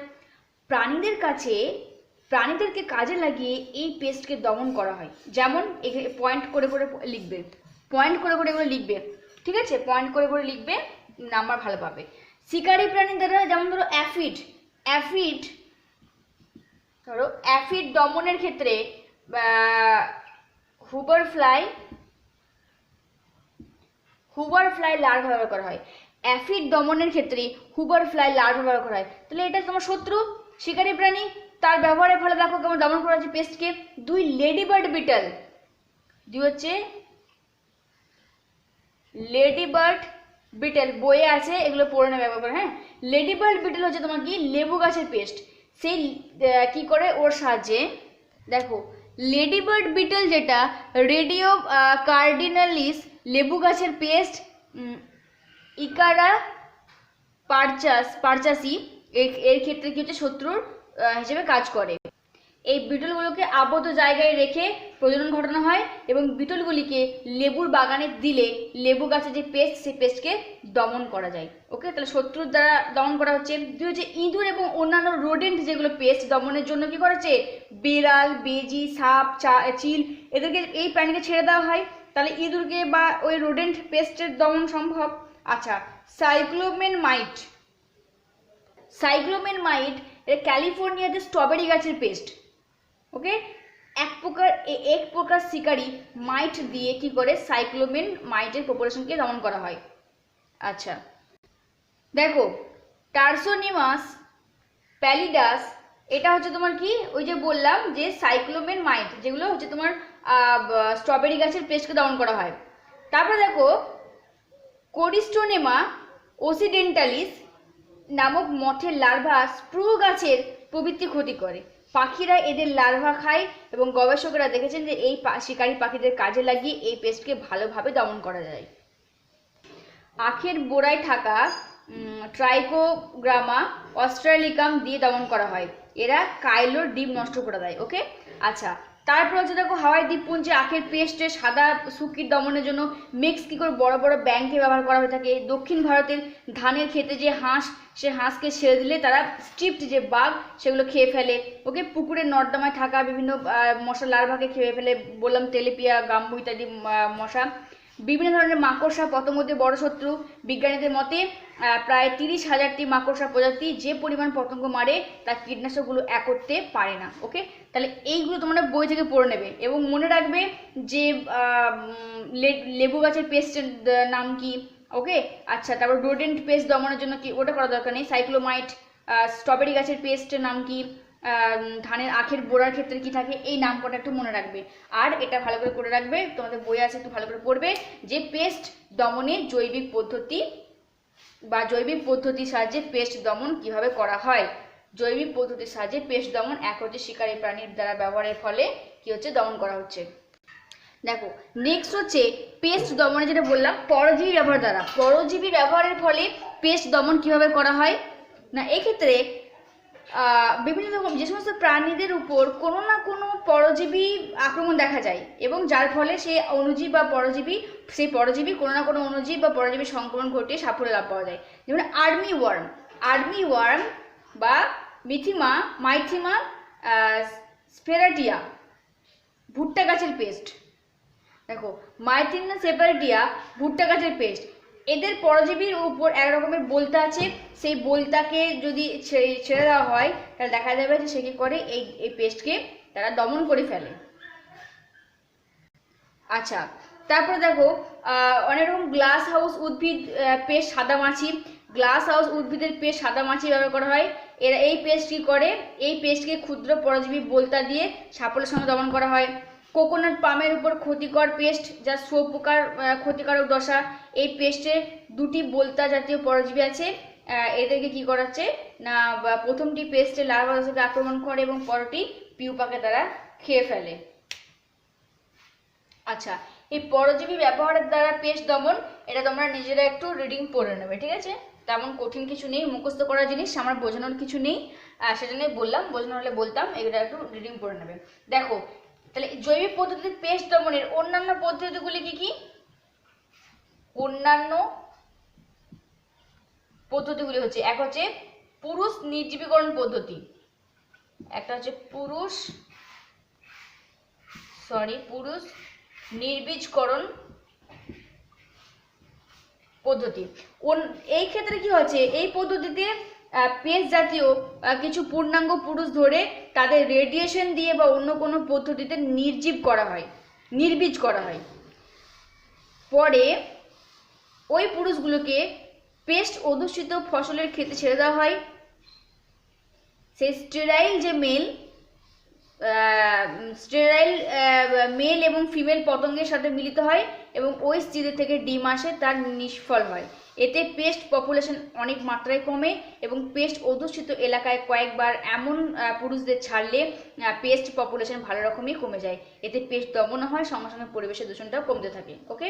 Speaker 1: প্রাণীদেরকে কাজে লাগিয়ে এই পেস্টকে দমন করা হয়। যেমন এখানে পয়েন্ট করে করে লিখবে, পয়েন্ট করে করে এগুলো লিখবে, ঠিক আছে? পয়েন্ট করে করে লিখবে, নাম্বার ভালো পাবে। শিকারী প্রাণী দ্বারা, যেমন ধরো অ্যাফিড দমনের ক্ষেত্রে হুবার ফ্লাই লার্ভা ব্যবহার করা হয়। অ্যাফিড দমনের ক্ষেত্রে হুবার ফ্লাই লার্ভা ব্যবহার করা হয়। তাহলে এটা তোমার শত্রু শিকারী প্রাণী, তার ব্যবহারের ফলে দেখো কেমন দমন করা হচ্ছে পেস্টকে। দুই লেডিবার্ড বিটেল বইয়ে আছে, এগুলো পড়ে নেবে ব্যবহার করে। হ্যাঁ, লেডিবার্ড বিটেল হচ্ছে তোমার কি, লেবু গাছের পেস্ট। সেই কি করে, ওর সাহায্যে দেখো, লেডিবার্ড বিটেল যেটা রেডিও কার্ডিনালিস লেবু গাছের পেস্ট, ইকারা পারচাসি এর ক্ষেত্রে কি হচ্ছে, শত্রুর হিসেবে কাজ করে। এই বিটলগুলোকে আবদ্ধ জায়গায় রেখে প্রজনন ঘটানো হয়, এবং বিটলগুলিকে লেবুর বাগানে দিলে লেবু গাছের যে পেস্ট, সেই পেস্টকে দমন করা যায়। ওকে, তাহলে শত্রুর দ্বারা দমন করা হচ্ছে। দুই হচ্ছে ইঁদুর এবং অন্যান্য রোডেন্ট, যেগুলো পেস্ট দমনের জন্য কি করেছে, বিড়াল, বেজি, সাপ, চিল, এদেরকে, এই প্রাণীকে ছেড়ে দেওয়া হয়, তাহলে ইঁদুরকে বা ওই রোডেন্ট পেস্টের দমন সম্ভব। আচ্ছা, সাইক্লোমেন মাইট এটা ক্যালিফোর্নিয়াতে স্ট্রবেরি গাছের পেস্ট। ওকে, এক প্রকার শিকারী মাইট দিয়ে কি করে সাইক্লোমেন মাইটের পপুলেশনকে দমন করা হয়। আচ্ছা দেখো, টার্সোনিমাস প্যালিডাস, এটা হচ্ছে তোমার কি, ওই যে বললাম যে সাইক্লোমেন মাইট, যেগুলো হচ্ছে তোমার স্ট্রবেরি গাছের পেস্টকে দমন করা হয়। তারপরে দেখো, কোরিস্টোনেমা ওসিডেন্টালিস নামক মথের লার্ভা স্প্রু গাছের প্রবৃত্তি ক্ষতি করে। পাখিরা এদের লার্ভা খায়, এবং গবেষকরা দেখেছেন যে এই শিকারী পাখিদের কাজে লাগিয়ে এই পেস্টকে ভালোভাবে দমন করা যায়। আখের বোড়ায় থাকা ট্রাইকোগ্রামা অস্ট্রালিকাম দিয়ে দমন করা হয়, এরা কাইলোর ডিম নষ্ট করে দেয়। ওকে, আচ্ছা, তারপর হচ্ছে দেখো, হাওয়াই দ্বীপপুঞ্জে আখের পেস্টে সাদা শুকির দমনের জন্য মিক্স কি করে বড় বড় ব্যাংকে ব্যবহার করা হয়ে থাকে। দক্ষিণ ভারতের ধানের খেতে যে হাঁস, সে হাঁসকে ছেড়ে দিলে তারা স্ট্রিপ্ট যে বাঘ, সেগুলো খেয়ে ফেলে। ওকে, পুকুরের নর্দমায় থাকা বিভিন্ন মশা লার্ভাকে খেয়ে ফেলে, বললাম তেলেপিয়া, গাম্বু ইত্যাদি মশা। বিভিন্ন ধরনের মাকড়সা পতঙ্গদের বড় শত্রু। বিজ্ঞানীদের মতে প্রায় 30,000টি মাকড়সা প্রজাতি যে পরিমাণ পতঙ্গ মারে তার কীটনাশকগুলো এক করতে পারে না। ওকে, তাহলে এইগুলো তোমরা বই থেকে পড়ে নেবে, এবং মনে রাখবে যে লেবু গাছের পেস্টের নাম কি। ওকে, আচ্ছা, তারপর রোডেন্ট পেস্ট দমনের জন্য কি, ওটা করা দরকার নেই। সাইক্লোমাইট, স্ট্রবেরি গাছের পেস্টের নাম কি, ধানের আখের বোড়ার ক্ষেত্রে কি থাকে, এই নাম কটা একটু মনে রাখবে। আর এটা ভালো করে রাখবে, তোমাদের বই আছে, একটু ভালো করে পড়বে যে পেস্ট দমনে জৈবিক পদ্ধতির সাহায্যে পেস্ট দমন কিভাবে করা হয়। জৈবিক পদ্ধতির সাহায্যে পেস্ট দমন, এক হচ্ছে শিকারী প্রাণীর দ্বারা ব্যবহারের ফলে কি হচ্ছে, দমন করা হচ্ছে। দেখো, নেক্সট হচ্ছে পেস্ট দমনে, যেটা বললাম পরজীবী ব্যবহার দ্বারা। পরজীবী ব্যবহারের ফলে পেস্ট দমন কিভাবে করা হয় না, এক্ষেত্রে বিভিন্ন রকম যে সমস্ত প্রাণীদের উপর কোনো না কোনো পরজীবী আক্রমণ দেখা যায়, এবং যার ফলে সেই অণুজীব বা পরজীবী কোনো না কোনো অণুজীব বা পরজীবী সংক্রমণ ঘটিয়ে সাফল্য লাভ পাওয়া যায়। যেমন আর্মি ওয়ার্ম বা মাইথিমা স্পেরাটিয়া ভুট্টা গাছের পেস্ট। দেখো, মাইথিমা স্পেরাটিয়া ভুট্টা গাছের পেস্ট, এদের পরজীবীর উপর এক রকমের বলতা আছে, সেই বলতাকে যদি ছেড়ে দেওয়া হয় তাহলে দেখা যাবে যে সে কি করে, এই পেস্টকে তারা দমন করে ফেলে। আচ্ছা, তারপরে দেখো অনেক রকম গ্লাস হাউস উদ্ভিদ পেস্ট সাদামাছি, গ্লাস হাউস উদ্ভিদের পেস্ট সাদামাছি ব্যবহার করা হয়। এরা এই পেস্ট কি করে, এই পেস্টকে ক্ষুদ্র পরজীবী বলতা দিয়ে সাফল্যের সঙ্গে দমন করা হয়। কোকোনাট পামের উপর ক্ষতিকর পেস্ট যা শুঁয়োপোকার ক্ষতিকারক দশা, এই পেস্টে দুটি বলতা জাতীয় পরজীবী আছে, এদেরকে কি করাচ্ছে না, প্রথমটি পেস্টে লার্ভা দশাকে আক্রমণ করে এবং পরটি পিউপাকে তারা খেয়ে ফেলে। আচ্ছা, এই পরজীবী ব্যবহারের দ্বারা পেস্ট দমন, এটা তোমরা নিজেরা একটু রিডিং পড়ে নেবে, ঠিক আছে? তেমন কঠিন কিছু নেই, মুখস্থ করার জিনিস, আমার বোঝানোর কিছু নেই, সেজন্যই বললাম, বোঝানো হলে বলতাম, এগুলো একটু রিডিং পড়ে নেবে। দেখো তাহলে জৈবিক পদ্ধতিতে পেস্ট দমনের অন্যান্য পদ্ধতিগুলি কি কি? অন্যান্য পদ্ধতিগুলি হচ্ছে, এক হচ্ছে পুরুষ নির্জীবীকরণ পদ্ধতি, একটা হচ্ছে পুরুষ নির্বীজকরণ পদ্ধতি। এই ক্ষেত্রে কি হচ্ছে, এই পদ্ধতিতে পেস্ট জাতীয় কিছু পূর্ণাঙ্গ পুরুষ ধরে তাদের রেডিয়েশন দিয়ে বা অন্য কোনো পদ্ধতিতে নির্বীজ করা হয়। পরে ওই পুরুষগুলোকে পেস্ট অধ্যুষিত ফসলের ক্ষেতে ছেড়ে দেওয়া হয়। সেই স্টেরাইল মেল এবং ফিমেল পতঙ্গের সাথে মিলিত হয় এবং ওই স্ত্রী থেকে ডিম আসে, তার নিষ্ফল হয়। এতে পেস্ট পপুলেশন অনেক মাত্রায় কমে এবং পেস্ট অধ্যুষিত এলাকায় কয়েকবার এমন পুরুষদের ছাড়লে পেস্ট পপুলেশন ভালো রকমই কমে যায়। এতে পেস্ট দমন হয়, সঙ্গে সঙ্গে পরিবেশের দূষণটাও কমতে থাকে। ওকে,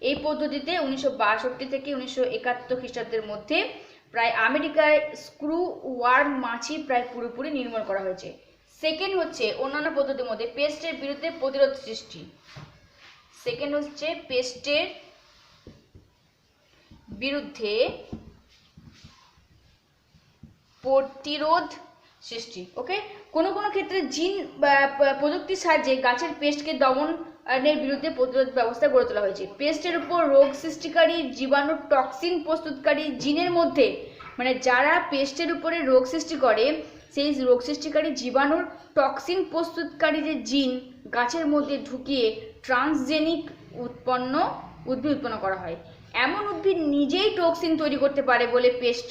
Speaker 1: এই পদ্ধতিতে 1962 থেকে 1971 খ্রিস্টাব্দের মধ্যে প্রায় আমেরিকায় স্ক্রু ওয়ার্ম মাছি প্রায় পুরোপুরি নির্মূল করা হয়েছে। সেকেন্ড হচ্ছে অন্যান্য পদ্ধতির মধ্যে পেস্টের বিরুদ্ধে প্রতিরোধ সৃষ্টি। সেকেন্ড হচ্ছে পেস্টের বিরুদ্ধে প্রতিরোধ সৃষ্টি। ওকে, কোনো কোনো ক্ষেত্রে জিন বা প্রযুক্তির সাহায্যে গাছের পেস্টকে দমনের বিরুদ্ধে প্রতিরোধ ব্যবস্থা গড়ে তোলা হয়েছে। পেস্টের উপর রোগ সৃষ্টিকারী জীবাণু টক্সিন প্রস্তুতকারী জিনের মধ্যে, মানে যারা পেস্টের উপরে রোগ সৃষ্টি করে, সেই রোগ সৃষ্টিকারী জীবাণুর টক্সিন প্রস্তুতকারী যে জিন গাছের মধ্যে ঢুকিয়ে ট্রান্সজেনিক উদ্ভিদ উৎপন্ন করা হয়। এমন উদ্ভিদ নিজেই টক্সিন তৈরি করতে পারে বলে পেস্ট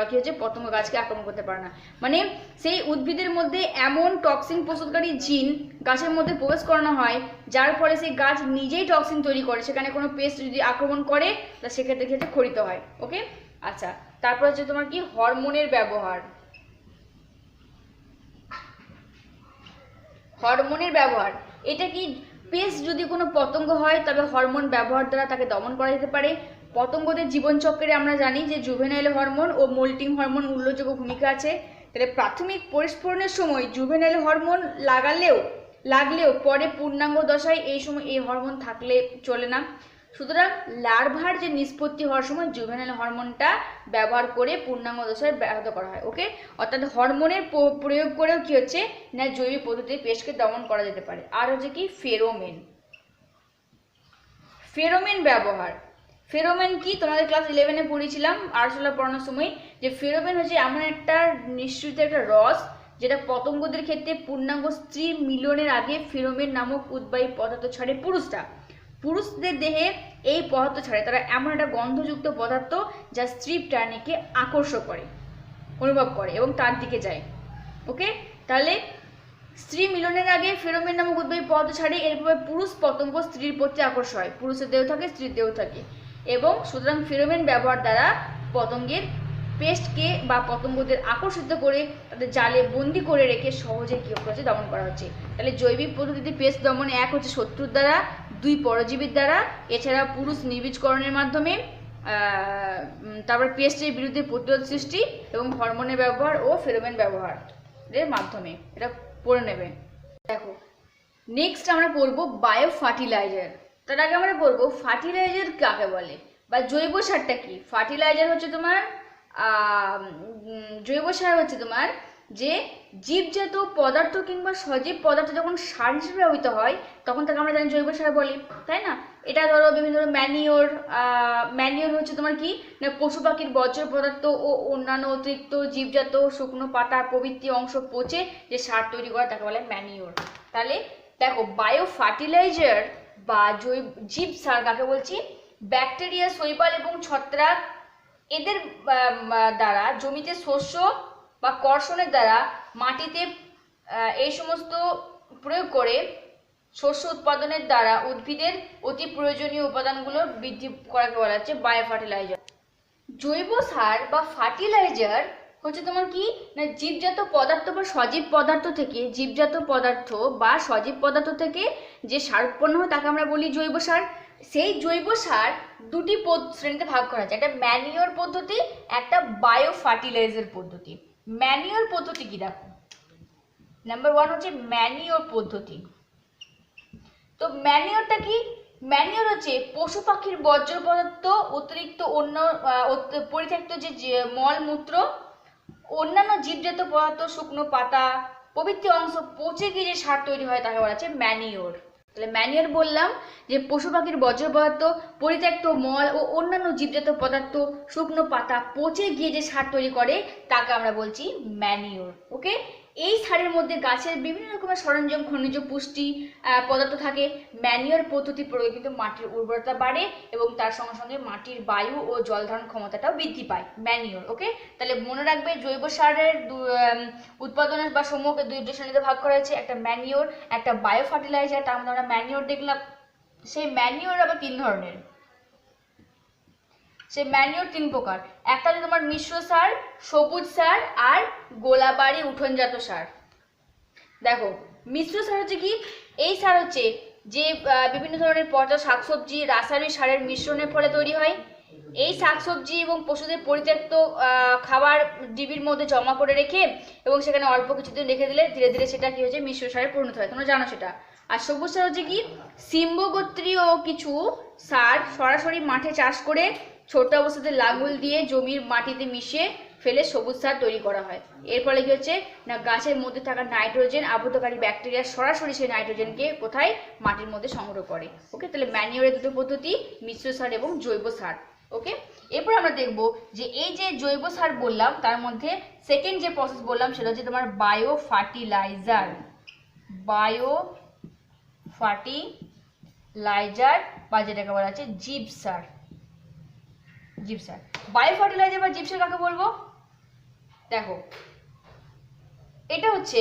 Speaker 1: কি হচ্ছে, পতঙ্গ গাছকে আক্রমণ করতে পারে না। মানে সেই উদ্ভিদের মধ্যে এমন টক্সিন প্রস্তুতকারী জিন গাছের মধ্যে প্রবেশ করানো হয়, যার ফলে সেই গাছ নিজেই টক্সিন তৈরি করে, সেখানে কোনো পেস্ট যদি আক্রমণ করে তা সেক্ষেত্রে খরিত হয়। ওকে, আচ্ছা, তারপর হচ্ছে তোমার কি হরমোনের ব্যবহার। এটা কি, পেস্ট যদি কোনো পতঙ্গ হয় তবে হরমোন ব্যবহার দ্বারা তাকে দমন করা যেতে পারে। পতঙ্গদের জীবনচক্রে আমরা জানি যে জুভেনাইল হরমোন ও মোল্টিং হরমোন উল্লেখযোগ্য ভূমিকা আছে। তাহলে প্রাথমিক পরিস্ফুরণের সময় জুভেনাইল হরমোন লাগলেও পরে পূর্ণাঙ্গ দশায় এই সময় এই হরমোন থাকলে চলে না। সুতরাং লার্ভার যে নিষ্পত্তি হওয়ার সময় জুভেনাইল হরমোনটা ব্যবহার করে পূর্ণাঙ্গ দশায় ব্যাহত করা হয়। ওকে, অর্থাৎ হরমোনের প্রয়োগ করেও কি হচ্ছে না, জৈবিক পদ্ধতিতে পেস্টকে দমন করা যেতে পারে। আর হচ্ছে কি ফেরোমেন ব্যবহার। ফেরোমেন কি, তোমাদের ক্লাস 11-এ পড়েছিলাম আরশোলা পড়ানোর সময়, যে ফেরোমেন হচ্ছে এমন একটা নিঃসৃত একটা রস যেটা পতঙ্গদের ক্ষেত্রে পূর্ণাঙ্গ স্ত্রী মিলনের আগে ফেরোমেন নামক উদ্বায়ী পদার্থ ছাড়ে পুরুষদের দেহে এই পদার্থ ছাড়ে তারা এমন একটা গন্ধযুক্ত পদার্থ যা স্ত্রী প্রাণীকে অনুভব করে এবং তার দিকে যায়। ওকে, তাহলে স্ত্রী মিলনের আগে ফেরোমেন নামক উদ্বায়ী পদার্থ ছাড়ে, এরপরে পুরুষ পতঙ্গ স্ত্রীর প্রতি আকর্ষণ হয়, পুরুষের দেহ থাকে, স্ত্রীর দেহ থাকে, এবং সুতরাং ফেরোমেন ব্যবহার দ্বারা পতঙ্গের পেস্টকে বা পতঙ্গদের আকর্ষিত করে তাদের জালে বন্দি করে রেখে সহজে কি হচ্ছে, দমন করা হচ্ছে। তাহলে জৈবিক পদ্ধতিতে পেস্ট দমনে এক হচ্ছে শত্রুর দ্বারা, দুই পরজীবীর দ্বারা, এছাড়া পুরুষ নির্বীজকরণের মাধ্যমে, তারপর পেস্টের বিরুদ্ধে প্রতিরোধ সৃষ্টি এবং হরমোনের ব্যবহার ও ফেরোমেন ব্যবহারের মাধ্যমে। এটা পড়ে নেবে। দেখো নেক্সট আমরা পড়বো বায়ো ফার্টিলাইজার। তার আগে আমরা পড়বো ফার্টিলাইজার কাকে বলে বা জৈব সারটা কি। ফার্টিলাইজার হচ্ছে তোমার জৈব সার হচ্ছে তোমার যে জীবজাত পদার্থ কিংবা সজীব পদার্থ যখন সার হিসেবে ব্যবহৃত হয় তখন তাকে আমরা জানি জৈব সার বলি, তাই না? এটা ধরো বিভিন্ন ধরো ম্যানিওর হচ্ছে তোমার কি না পশু পাখির বর্জ্য পদার্থ ও অন্যান্য অতিরিক্ত জীবজাত শুকনো পাতা প্রভৃতি অংশ পচে যে সার তৈরি করে তাকে বলে ম্যানিওর। তাহলে দেখো বায়ো ফার্টিলাইজার বা জীব সার কাকে বলছি? ব্যাকটেরিয়া, শৈবাল এবং ছত্রাক এদের দ্বারা জমিতে শস্য বা কর্ষণের দ্বারা মাটিতে এই সমস্ত প্রয়োগ করে শস্য উৎপাদনের দ্বারা উদ্ভিদের অতি প্রয়োজনীয় উপাদানগুলো বৃদ্ধি করাকে বলা হচ্ছে বায়ো ফার্টিলাইজার। জৈব সার বা ফার্টিলাইজার হচ্ছে তোমার কি না জীবজাত পদার্থ বা সজীব পদার্থ থেকে যে সার উৎপন্ন হয় তাকে আমরা বলি জৈব সার। সেই জৈব সার দুটি শ্রেণীতে ভাগ করা যায়, একটা ম্যানিওর পদ্ধতি, একটা বায়ো ফার্টিলাইজার পদ্ধতি। ম্যানিওর পদ্ধতি কি দেখো, নাম্বার 1 হচ্ছে ম্যানিওর পদ্ধতি। তো ম্যানিওরটা কি? ম্যানিওর হচ্ছে পশু পাখির বর্জ্য পদার্থ, অতিরিক্ত অন্য পরিত্যক্ত যে মলমূত্র, অন্যান্য জীবজাত পদার্থ, শুকনো পাতা প্রভৃতি অংশ পচে গিয়ে যে সার তৈরি হয় তাকে বলা হচ্ছে ম্যানিওর। তাহলে ম্যানিওর বললাম যে পশু পাখির বর্জ্য পদার্থ, পরিত্যক্ত মল ও অন্যান্য জীবজাত পদার্থ, শুকনো পাতা পচে গিয়ে যে সার তৈরি করে তাকে আমরা বলছি ম্যানিওর। ওকে, এই সারের মধ্যে গাছের বিভিন্ন রকমের সরঞ্জাম, খনিজ, পুষ্টি পদার্থ থাকে। ম্যানিওর পদ্ধতি প্রয়োগে কিন্তু মাটির উর্বরতা বাড়ে এবং তার সঙ্গে সঙ্গে মাটির বায়ু ও জল ধারণ ক্ষমতাটাও বৃদ্ধি পায় ম্যানিওর। ওকে, তাহলে মনে রাখবে জৈব সারের উৎপাদনের বা সমূহকে দুই শ্রেণীতে ভাগ করা হয়েছে, একটা ম্যানিওর, একটা বায়ো ফার্টিলাইজার। তার মধ্যে আমরা ম্যানিওর দেখলাম। সেই ম্যানিওর আবার 3 ধরনের, সে ম্যানিওর 3 প্রকার। একটা হচ্ছে তোমার মিশ্র সার, সবুজ সার আর গোলাবাড়ি উঠোনজাত সার। দেখো মিশ্র সার হচ্ছে কি? এই সার হচ্ছে যে বিভিন্ন ধরনের পচা শাকসবজি রাসায়নিক সারের মিশ্রণের ফলে তৈরি হয়। এই শাকসবজি এবং পশুদের পরিত্যক্ত খাবার ডিবির মধ্যে জমা করে রেখে এবং সেখানে অল্প কিছুদিন রেখে দিলে ধীরে ধীরে সেটা কি হচ্ছে মিশ্র সারে পরিণত হয়, তোমরা জানো সেটা। আর সবুজ সার হচ্ছে কি? সিম্বগোত্রীয় কিছু সার সরাসরি মাঠে চাষ করে ছোট অবস্থাতে লাঙল দিয়ে জমির মাটিতে মিশিয়ে ফেলে সবুজ সার তৈরি করা হয়। এর ফলে কি হচ্ছে না গাছের মধ্যে থাকা নাইট্রোজেন আবদ্ধকারী ব্যাকটেরিয়া সরাসরি সেই নাইট্রোজেনকে কোথায় মাটির মধ্যে সংগ্রহ করে। ওকে, তাহলে ম্যানিওরের দুটো পদ্ধতি, মিশ্র সার এবং জৈব সার। ওকে, এরপর আমরা দেখব যে এই যে জৈব সার বললাম তার মধ্যে সেকেন্ড যে প্রসেস বললাম সেটা হচ্ছে তোমার বায়ো ফার্টিলাইজার। বায়ো ফার্টিলাইজার বা যেটাকে বলা হচ্ছে জীব সার। বায়ো ফার্টিলাইজার বা জীব সার কাকে বলবো? দেখো এটা হচ্ছে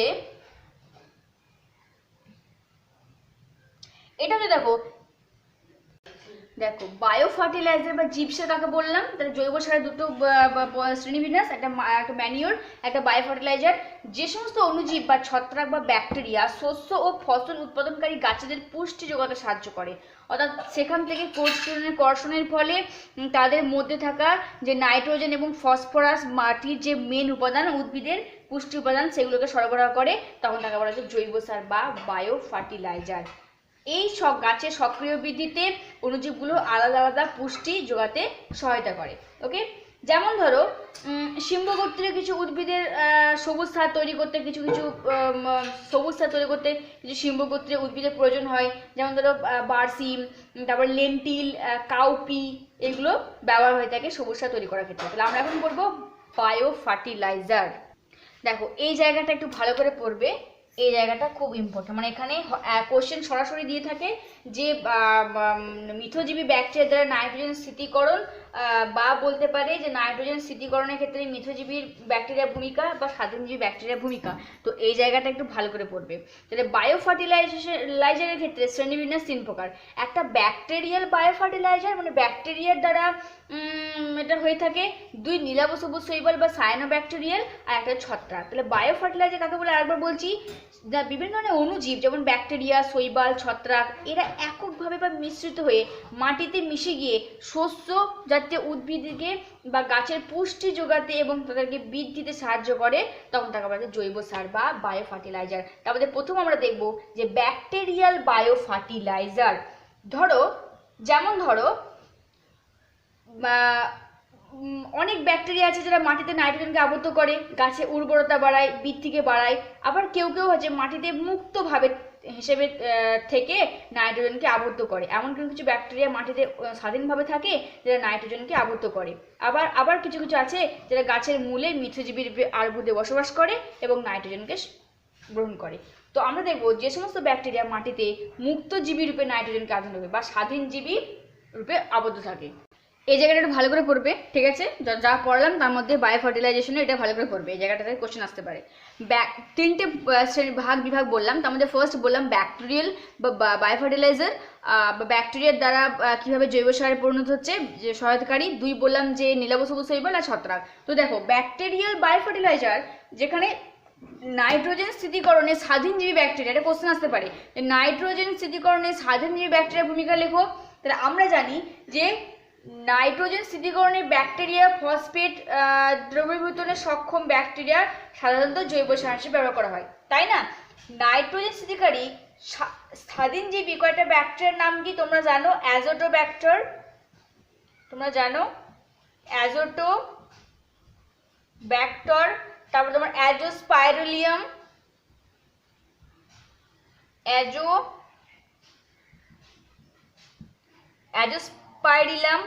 Speaker 1: দেখো বায়ো ফার্টিলাইজার বা জীব সার কাকে বললাম? তাহলে জৈব সারের দুটো শ্রেণীবিন্যাস, একটা ম্যানিওর, একটা বায়ো ফার্টিলাইজার। যে সমস্ত অণুজীব বা ছত্রাক বা ব্যাকটেরিয়া শস্য ও ফসল উৎপাদনকারী গাছেদের পুষ্টি যোগাতে সাহায্য করে, অর্থাৎ সেখান থেকে কর্ষণের ফলে তাদের মধ্যে থাকা যে নাইট্রোজেন এবং ফসফরাস মাটির যে মেন উপাদান, উদ্ভিদের পুষ্টি উপাদান, সেগুলোকে সরবরাহ করে, তখন তাকে বলা হচ্ছে জৈব সার বা বায়ো ফার্টিলাইজার। এই সব গাছের সক্রিয় বৃদ্ধিতে অণুজীবগুলো আলাদা আলাদা পুষ্টি যোগাতে সহায়তা করে। ওকে, যেমন ধরো সিম্বগোত্রীয় কিছু উদ্ভিদের সবুজ সার তৈরি করতে কিছু সিম্বগোত্রীয় উদ্ভিদের প্রয়োজন হয়। যেমন ধরো বারসিম, তারপর লেন্টিল, কাউপি, এগুলো ব্যবহার হয়ে থাকে সবুজ সার তৈরি করার ক্ষেত্রে। তাহলে আমরা এখন পড়বো বায়ো ফার্টিলাইজার। দেখো এই জায়গাটা একটু ভালো করে পড়বে, এই জায়গাটা খুব ইম্পর্টেন্ট। মানে এখানে কোশ্চেন সরাসরি দিয়ে থাকে যে মিথজীবী ব্যাকটেরিয়া দ্বারা নাইট্রোজেন স্থিতিকরণ বা বলতে পারে যে নাইট্রোজেন স্থিতিকরণের ক্ষেত্রে মিথজীবীর ব্যাকটেরিয়ার ভূমিকা বা স্বাধীনজীবী ব্যাকটেরিয়ার ভূমিকা। তো এই জায়গাটা একটু ভালো করে পড়বে। তাহলে বায়ো ফার্টিলাইজারের ক্ষেত্রে শ্রেণীবিন্যাস 3 প্রকার। একটা ব্যাকটেরিয়াল বায়ো ফার্টিলাইজার, মানে ব্যাকটেরিয়ার দ্বারা এটা হয়ে থাকে। 2 নীলাভ সবুজ শৈবাল বা সায়ানোব্যাকটেরিয়াল, আর একটা ছত্রাক। তাহলে বায়ো ফার্টিলাইজার কাকে বলে আরেকবার বলছি, বিভিন্ন ধরনের অণুজীব যেমন ব্যাকটেরিয়া, শৈবাল, ছত্রাক এরা এককভাবে বা মিশ্রিত হয়ে মাটিতে মিশে গিয়ে শস্য জাতীয় উদ্ভিদকে বা গাছের পুষ্টি যোগাতে এবং তাদেরকে বৃদ্ধিতে সাহায্য করে, তখন তাকে বলা হয় জৈব সার বা বায়ো ফার্টিলাইজার। তারপরে প্রথম আমরা দেখব যে ব্যাকটেরিয়াল বায়ো ফার্টিলাইজার। যেমন ধরো অনেক ব্যাকটেরিয়া আছে যারা মাটিতে নাইট্রোজেনকে আবদ্ধ করে, গাছে উর্বরতা বাড়ায়, বৃদ্ধিকে বাড়ায়। আবার কেউ কেউ হচ্ছে মাটিতে মুক্তভাবে হিসেবে থেকে নাইট্রোজেনকে আবদ্ধ করে। এমন কিছু ব্যাকটেরিয়া মাটিতে স্বাধীনভাবে থাকে যারা নাইট্রোজেনকে আবদ্ধ করে। আবার আবার কিছু কিছু আছে যারা গাছের মূলে মিথ্যজীবী রূপে আর্বুদে বসবাস করে এবং নাইট্রোজেনকে গ্রহণ করে। তো আমরা দেখবো যে সমস্ত ব্যাকটেরিয়া মাটিতে মুক্তজীবী রূপে নাইট্রোজেনকে আবদ্ধ করে বা স্বাধীনজীবী রূপে আবদ্ধ থাকে। এই জায়গাটা একটু ভালো করে পড়বে, ঠিক আছে? যা পড়লাম তার মধ্যে বায়ো ফার্টিলাইজেশনে এটা ভালো করে পড়বে, এই জায়গাটাতে কোশ্চেন আসতে পারে। তিনটে বিভাগ বললাম, তার মধ্যে ফার্স্ট বললাম ব্যাকটেরিয়াল বা বায়ো ফার্টিলাইজার, ব্যাকটেরিয়ার দ্বারা কিভাবে জৈব সারে পরিণত হচ্ছে যে সহায়তাকারী। 2 বললাম যে নীলাভ সবুজ শৈবাল আর ছত্রাক। তো দেখো ব্যাকটেরিয়াল বায়ো ফার্টিলাইজার যেখানে নাইট্রোজেন স্থিতিকরণে স্বাধীনজীবী ব্যাকটেরিয়া, এটা কোশ্চেন আসতে পারে যে নাইট্রোজেন স্থিতিকরণে স্বাধীনজীবী ব্যাকটেরিয়ার ভূমিকা লেখো। তাহলে আমরা জানি যে নাইট্রোজেন স্থিতিকরণে ব্যাকটেরিয়া ফসফেট দ্রবীভূতনে সক্ষম ব্যাকটেরিয়া সাধারণত জৈব সার হিসেবে ব্যবহার করা হয়, তাই না? নাইট্রোজেন স্থিতিকারী স্বাধীনজীবী কয়েকটা ব্যাকটেরিয়ার নাম কি তোমরা জানো? অ্যাজোটোব্যাক্টর, তোমরা জানো অ্যাজোটোব্যাক্টর, তারপর তোমার অ্যাজোস্পাইরোলিয়াম, অ্যাজোস্পাইরিলাম।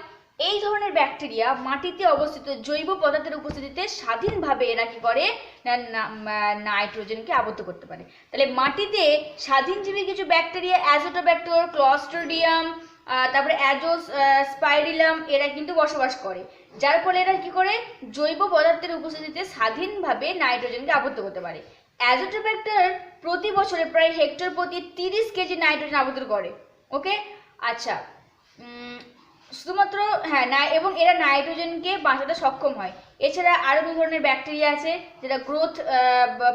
Speaker 1: এই ধরনের ব্যাকটেরিয়া মাটিতে অবস্থিত জৈব পদার্থের উপস্থিতিতে স্বাধীনভাবে এরা কি করে নাইট্রোজেনকে আবদ্ধ করতে পারে। তাহলে মাটিতে স্বাধীনজীবী কিছু ব্যাকটেরিয়া অ্যাজোটোব্যাক্টর, ক্লস্ট্রিডিয়াম, তারপরে অ্যাজোস্পাইরিলাম এরা কিন্তু বসবাস করে, যার ফলে এরা কি করে জৈব পদার্থের উপস্থিতিতে স্বাধীনভাবে নাইট্রোজেনকে আবদ্ধ করতে পারে। অ্যাজোটোব্যাক্টর প্রতি বছরে প্রায় হেক্টর প্রতি 30 কেজি নাইট্রোজেন আবদ্ধ করে। ওকে, আচ্ছা, শুধুমাত্র হ্যাঁ না, এবং এরা নাইট্রোজেনকে বাঁচাতে সক্ষম হয়। এছাড়া আরও 2 ধরনের ব্যাকটেরিয়া আছে যেটা গ্রোথ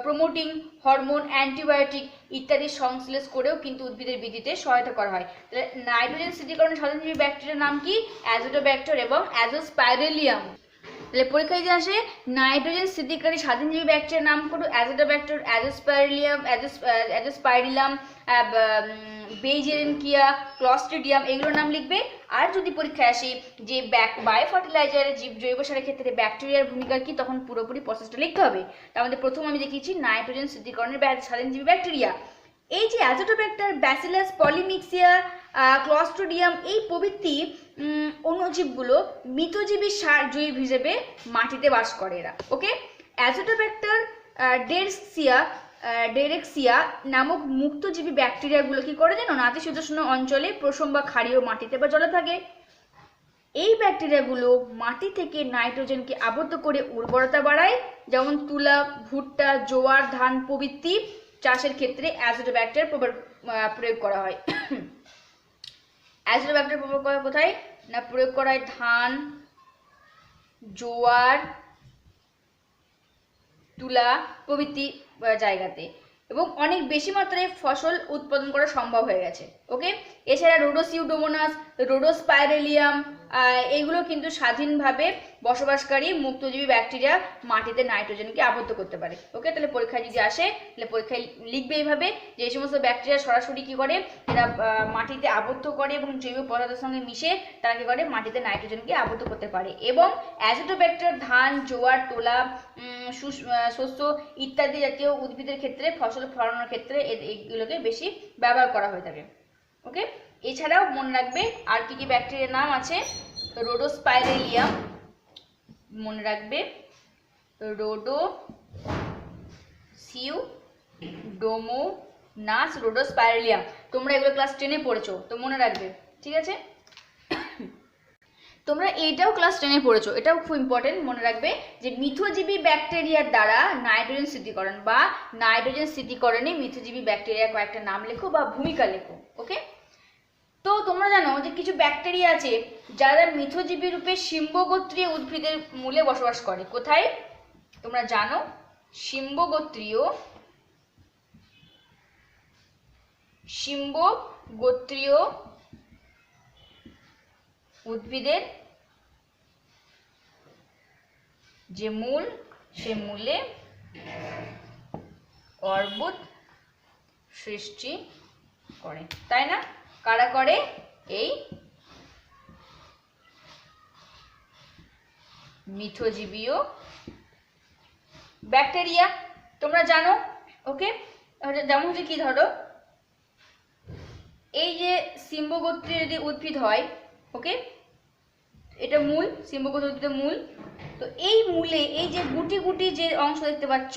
Speaker 1: প্রমোটিং হরমোন, অ্যান্টিবায়োটিক ইত্যাদি সংশ্লেষ করেও কিন্তু উদ্ভিদের বৃদ্ধিতে সহায়তা করা হয়। তাহলে নাইট্রোজেন স্থিতিকরণের স্বাধীনজীবী ব্যাকটেরিয়ার নাম কি? অ্যাজোটোব্যাক্টর এবং অ্যাজোস্পাইরেলিয়াম। তাহলে পরীক্ষায় যদি আসে নাইট্রোজেন স্থিতিকারী স্বাধীনজীবী ব্যাকটেরিয়ার নাম করো অ্যাজোটোব্যাক্টর, অ্যাজোস্পাইরিলিয়াম, অ্যাজোস্পাইরিলাম, বেইজেরেনকিয়া, ক্লস্ট্রিডিয়াম, এগুলোর নাম লিখবে। আর যদি পরীক্ষায় আসে যে বায়ো ফার্টিলাইজারের জৈব সারের ক্ষেত্রে ব্যাকটেরিয়ার ভূমিকা কি, তখন পুরোপুরি প্রসেসটা লিখতে হবে। তার মধ্যে প্রথম আমি দেখিয়েছি নাইট্রোজেন স্থিতিকরণের স্বাধীনজীবী ব্যাকটেরিয়া। এই যে অ্যাজোটোব্যাক্টর, ব্যাসিলাস, পলিমিক্সিয়া, ক্লস্ট্রিডিয়াম এই প্রভৃতি অণুজীবগুলো মৃতজীবী সার জৈব হিসেবে মাটিতে বাস করে এরা। ওকে, অ্যাজোটোব্যাক্টর ডেরেক্সিয়া নামক মুক্তজীবী ব্যাকটেরিয়াগুলো কি করে জানো? নাতিশীতোষ্ণ অঞ্চলে প্রশম বা ক্ষারীয় মাটিতে বা জলে থাকে। এই ব্যাকটেরিয়াগুলো মাটি থেকে নাইট্রোজেনকে আবদ্ধ করে উর্বরতা বাড়ায়, যেমন তুলা, ভুট্টা, জোয়ার, ধান প্রভৃতি চাষের ক্ষেত্রে অ্যাজোটোব্যাক্টর প্রয়োগ করা হয়। অ্যাজোটোব্যাক্টর প্রয়োগ করা কোথায় না? প্রয়োগ করা হয় ধান, জোয়ার, তুলা প্রভৃতি জায়গাতে, এবং অনেক বেশি মাত্রায় ফসল উৎপাদন করা সম্ভব হয়ে গেছে। ওকে, এছাড়া রোডোসিউডোমোনাস, রোডোস্পাইরেলিয়াম এইগুলো কিন্তু স্বাধীনভাবে বসবাসকারী মুক্তজীবী ব্যাকটেরিয়া মাটিতে নাইট্রোজেনকে আবদ্ধ করতে পারে। ওকে, তাহলে পরীক্ষায় যদি আসে তাহলে পরীক্ষায় লিখবে এইভাবে যে এই সমস্ত ব্যাকটেরিয়া সরাসরি কি করে, এরা মাটিতে আবদ্ধ করে এবং জৈব পদার্থের সঙ্গে মিশে তারা কি করে মাটিতে নাইট্রোজেনকে আবদ্ধ করতে পারে। এবং অ্যাজোটোব্যাক্টর ধান, জোয়ার, তোলা, শস্য ইত্যাদি জাতীয় উদ্ভিদের ক্ষেত্রে ফসল ফলানোর ক্ষেত্রে এইগুলোকে বেশি ব্যবহার করা হয়ে থাকে। ওকে, এছাড়াও মনে রাখবে আর কি কি ব্যাকটেরিয়ার নাম আছে। রোডোস্পাইরেলিয়াম মনে রাখবে, রোডোসিউডোমোনাস, রোডোস্পাইরেলিয়াম, তোমরা এগুলো ক্লাস 10-এ পড়েছো, তো মনে রাখবে, ঠিক আছে? তোমরা এইটাও ক্লাস 10-এ পড়েছো, এটাও খুব ইম্পর্টেন্ট, মনে রাখবে যে মিথজীবী ব্যাকটেরিয়ার দ্বারা নাইট্রোজেন স্থিতিকরণ বা নাইট্রোজেন স্থিতিকরণে মিথজীবী ব্যাকটেরিয়ার কয়েকটা নাম লেখো বা ভূমিকা লেখো। ওকে, তো তোমরা জানো যে কিছু ব্যাকটেরিয়া আছে যারা মিথজীবী রূপে শিম্বগোত্রীয় উদ্ভিদের মূলে বসবাস করে। কোথায় তোমরা জানো? শিম্বগোত্রীয় উদ্ভিদের যে মূল, সে মূলে অর্বুদ সৃষ্টি করে, তাই না? কারা করে? এই মিথজীবীয় ব্যাকটেরিয়া, তোমরা জানো। ওকে, যেমন হচ্ছে কি, ধরো এই যে সিম্বগোত্রীয় যদি উদ্ভিদ হয়, ওকে, এটা মূল, সিম্বগোত্রীয় উদ্ভিদের মূল। তো এই মূলে এই যে গুটি গুটি যে অংশ দেখতে পাচ্ছ,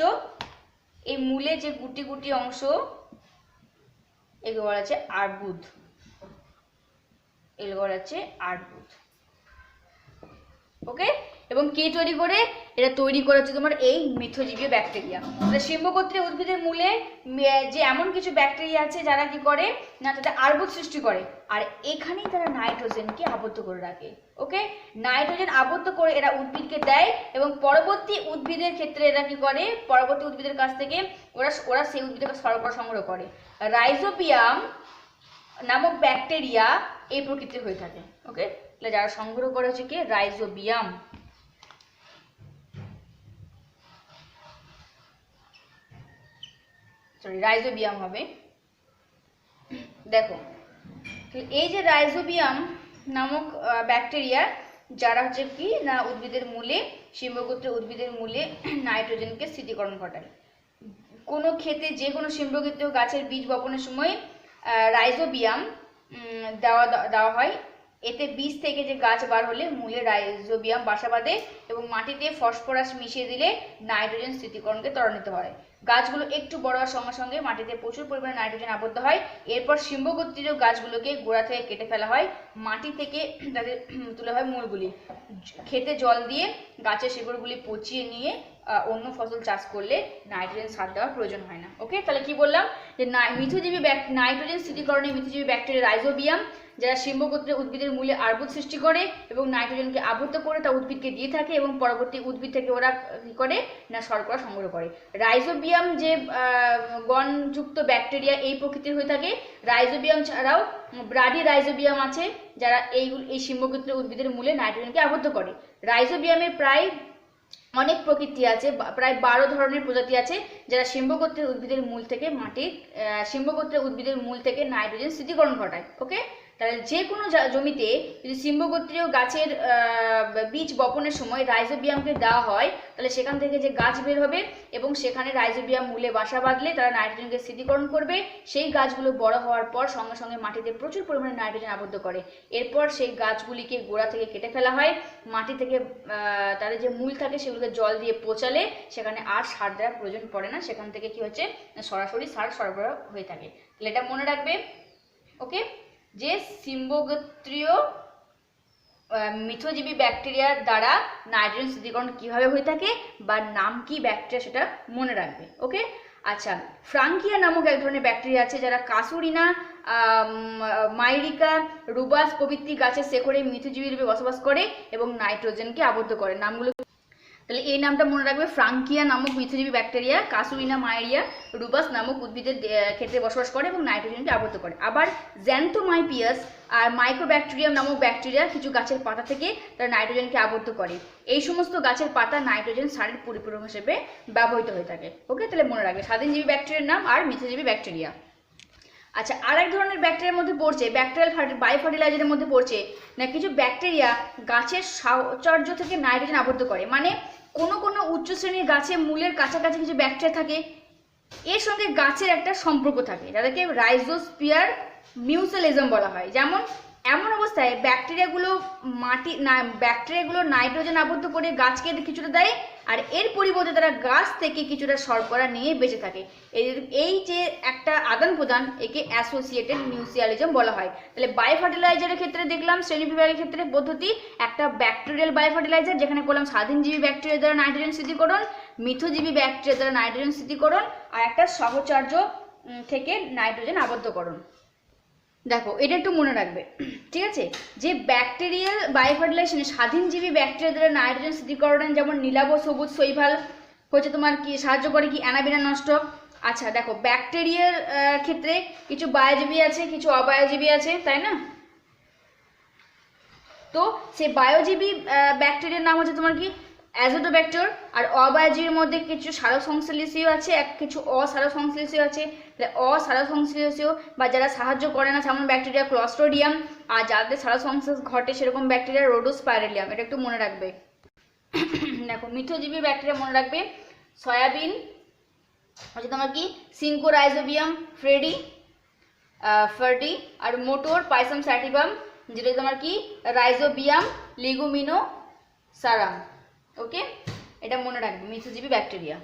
Speaker 1: এই মূলে যে গুটি গুটি অংশ, এগুলো বলা আছে আর্বুদ, এগুলো বলা আছে আর্বুদ। ওকে, এবং কে তৈরি করে? এটা তৈরি করে হচ্ছে তোমার এই মিথজীবীয় ব্যাকটেরিয়া। সিম্বগোত্রীয় উদ্ভিদের মূলে যে এমন কিছু ব্যাকটেরিয়া আছে যারা কি করে না, তাদের আর্বুদ সৃষ্টি করে, আর এখানেই তারা নাইট্রোজেনকে আবদ্ধ করে রাখে। ওকে, নাইট্রোজেন আবদ্ধ করে এরা উদ্ভিদকে দেয়, এবং পরবর্তী উদ্ভিদের ক্ষেত্রে এরা কি করে, পরবর্তী উদ্ভিদের কাছ থেকে ওরা সেই উদ্ভিদকে শর্করা সংগ্রহ করে। রাইজোবিয়াম নামক ব্যাকটেরিয়া এই প্রকৃতির হয়ে থাকে। ওকে, তাহলে যারা সংগ্রহ করে হচ্ছে কি, রাইজোবিয়াম। সরি, রাইজোবিয়াম হবে। দেখো, এই যে রাইজোবিয়াম নামক ব্যাকটেরিয়া, যারা হচ্ছে কি না উদ্ভিদের মূলে, সিম্বগোত্রীয় উদ্ভিদের মূলে নাইট্রোজেনকে স্থিতিকরণ ঘটায়। কোনো ক্ষেতে যে কোনো সিম্বগোত্রীয় গাছের বীজ বপনের সময় রাইজোবিয়াম দেওয়া হয়। এতে বীজ থেকে যে গাছ বার হলে মূলে রাইজোবিয়াম বাসা বাঁধে, এবং মাটিতে ফসফরাস মিশিয়ে দিলে নাইট্রোজেন স্থিতিকরণকে ত্বরান্বিত হয়। গাছগুলো একটু বড় হওয়ার সঙ্গে সঙ্গে মাটিতে প্রচুর পরিমাণে নাইট্রোজেন আবদ্ধ হয়। এরপর সিম্বগোত্রীয় গাছগুলোকে গোড়া থেকে কেটে ফেলা হয়, মাটি থেকে তাদের তুলে হয় মূলগুলি। খেতে জল দিয়ে গাছের শিকড়গুলি পচিয়ে নিয়ে অন্য ফসল চাষ করলে নাইট্রোজেন সার দেওয়ার প্রয়োজন হয় না। ওকে, তাহলে কি বললাম যে মিথজীবী নাইট্রোজেন স্থিতিকরণে মিথজীবী ব্যাকটেরিয়া রাইজোবিয়াম, যারা সিম্বগোত্রীয় উদ্ভিদের মূলে আর্বুদ সৃষ্টি করে এবং নাইট্রোজেনকে আবদ্ধ করে তা উদ্ভিদকে দিয়ে থাকে, এবং পরবর্তী উদ্ভিদ থেকে ওরা কি করে না শর্করা সংগ্রহ করে। রাইজোবিয়াম যে গণযুক্ত ব্যাকটেরিয়া এই প্রকৃতির হয়ে থাকে। রাইজোবিয়াম ছাড়াও ব্রাডি রাইজোবিয়াম আছে, যারা এই সিম্বগোত্রীয় উদ্ভিদের মূলে নাইট্রোজেনকে আবদ্ধ করে। রাইজোবিয়ামের প্রায় অনেক প্রকৃতি আছে, প্রায় 12 ধরনের প্রজাতি আছে, যারা সিম্বগোত্রীয় উদ্ভিদের মূল থেকে সিম্বগোত্রীয় উদ্ভিদের মূল থেকে নাইট্রোজেন স্থিতিকরণ ঘটায়। ওকে, তাহলে যে কোনো জমিতে যদি সিম্বগোত্রীয় গাছের বীজ বপনের সময় রাইজোবিয়ামকে দেওয়া হয়, তাহলে সেখান থেকে যে গাছ বের হবে এবং সেখানে রাইজোবিয়াম মূলে বাসা বাঁধলে তারা নাইট্রোজেনকে স্থিতিকরণ করবে। সেই গাছগুলো বড় হওয়ার পর সঙ্গে সঙ্গে মাটিতে প্রচুর পরিমাণে নাইট্রোজেন আবদ্ধ করে। এরপর সেই গাছগুলিকে গোড়া থেকে কেটে ফেলা হয়, মাটি থেকে তাদের যে মূল থাকে সেগুলোকে জল দিয়ে পচালে সেখানে আর সার দেওয়ার প্রয়োজন পড়ে না, সেখান থেকে কি হচ্ছে সরাসরি সার সরবরাহ হয়ে থাকে। তাহলে এটা মনে রাখবে। ওকে, যে সিম্বগোত্রীয় মিথজীবী ব্যাকটেরিয়ার দ্বারা নাইট্রোজেন স্থিতিকরণ কিভাবে হয়ে থাকে বা নাম কি ব্যাকটেরিয়া সেটা মনে রাখবে। ওকে, আচ্ছা, ফ্রাঙ্কিয়া নামক এক ধরনের ব্যাকটেরিয়া আছে, যারা কাসুরিনা, মাইরিকা, রুবাস প্রভৃতি গাছের শেকড়ে মিথজীবী রূপে বসবাস করে এবং নাইট্রোজেনকে আবদ্ধ করে। নামগুলো তাহলে এই নামটা মনে রাখবে, ফ্রাঙ্কিয়া নামক মিথজীবী ব্যাকটেরিয়া কাসুরিনা মাইরিয়া রুবাস নামক উদ্ভিদের ক্ষেত্রে বসবাস করে এবং নাইট্রোজেনকে আবদ্ধ করে। আবার জ্যান্থোমাইপিয়াস আর মাইক্রোব্যাকটেরিয়াম নামক ব্যাকটেরিয়া কিছু গাছের পাতা থেকে তারা নাইট্রোজেনকে আবদ্ধ করে। এই সমস্ত গাছের পাতা নাইট্রোজেন সারের পরিপূরক হিসেবে ব্যবহৃত হয়ে থাকে। ওকে, তাহলে মনে রাখবে স্বাধীনজীবী ব্যাকটেরিয়ার নাম আর মিথজীবী ব্যাকটেরিয়া। আচ্ছা, আর এক ধরনের ব্যাকটেরিয়ার মধ্যে পড়ছে, ব্যাকটেরিয়াল বায়োফার্টিলাইজারের মধ্যে পড়ছে না কিছু ব্যাকটেরিয়া গাছের সাহচর্য থেকে নাইট্রোজেন আবদ্ধ করে। মানে কোনো উচ্চ শ্রেণীর গাছের মূলের কাছাকাছি কিছু ব্যাকটেরিয়া থাকে, এর সঙ্গে গাছের একটা সম্পর্ক থাকে, যাদেরকে রাইজোস্পিয়ার মিউচুয়ালিজম বলা হয়। যেমন এমন অবস্থায় ব্যাকটেরিয়াগুলো নাইট্রোজেন আবদ্ধ করে গাছকে কিছুটা দেয়, আর এর পরিবর্তে তারা গাছ থেকে কিছুটা শর্করা নিয়ে বেঁচে থাকে। এই যে একটা আদান প্রদান, একে অ্যাসোসিয়েটেড মিউচুয়ালিজম বলা হয়। তাহলে বায়োফার্টিলাইজারের ক্ষেত্রে দেখলাম শ্রেণী বিভাগের ক্ষেত্রে পদ্ধতি, একটা ব্যাকটেরিয়াল বায়োফার্টিলাইজার যেখানে বললাম স্বাধীনজীবী ব্যাকটেরিয়া দ্বারা নাইট্রোজেন স্থিতিকরণ, মিথজীবী ব্যাকটেরিয়া দ্বারা নাইট্রোজেন স্থিতিকরণ, আর একটা সহচর্য থেকে নাইট্রোজেন আবদ্ধকরণ। দেখো, এটা একটু মনে রাখবে, ঠিক আছে? যে ব্যাকটেরিয়াল বায়োফার্টিলাইজেশনে স্বাধীনজীবী ব্যাকটেরিয়া দ্বারা নাইট্রোজেন স্থিতিকরণ, যেমন নীলাভ, সবুজ, শৈবাল হচ্ছে তোমার কি সাহায্য করে কি অ্যানাবিনা নষ্ট। আচ্ছা দেখো, ব্যাকটেরিয়ার ক্ষেত্রে কিছু বায়োজীবী আছে, কিছু অবায়োজীবী আছে, তাই না? তো সেই বায়োজীবী ব্যাকটেরিয়ার নাম হচ্ছে তোমার কি অ্যাজোটোব্যাক্টর, আর অবায়োজীবীর মধ্যে কিছু সালোকসংশ্লেষীয় আছে, কিছু অসালোকসংশ্লেষীয় আছে। অসালোকসংশ্লেষীয় বা যারা সাহায্য করে না সেমন ব্যাকটেরিয়া ক্লস্ট্রিডিয়াম, আর যাদের সালোকসংশ্লেষ ঘটে সেরকম ব্যাকটেরিয়া রোডোস্পাইরেলিয়াম। এটা একটু মনে রাখবে। দেখো মিথ্যজীবী ব্যাকটেরিয়া মনে রাখবে, সয়াবিন হচ্ছে তোমার কি সিঙ্কোরাইজোবিয়াম ফ্রেডি ফার্ডি, আর মোটর পাইসাম স্যাটিভাম যেটা তোমার কি রাইজোবিয়াম লিগুমিনো সারাম। ওকে, এটা মনে রাখবে মিথ্যজীবী ব্যাকটেরিয়া।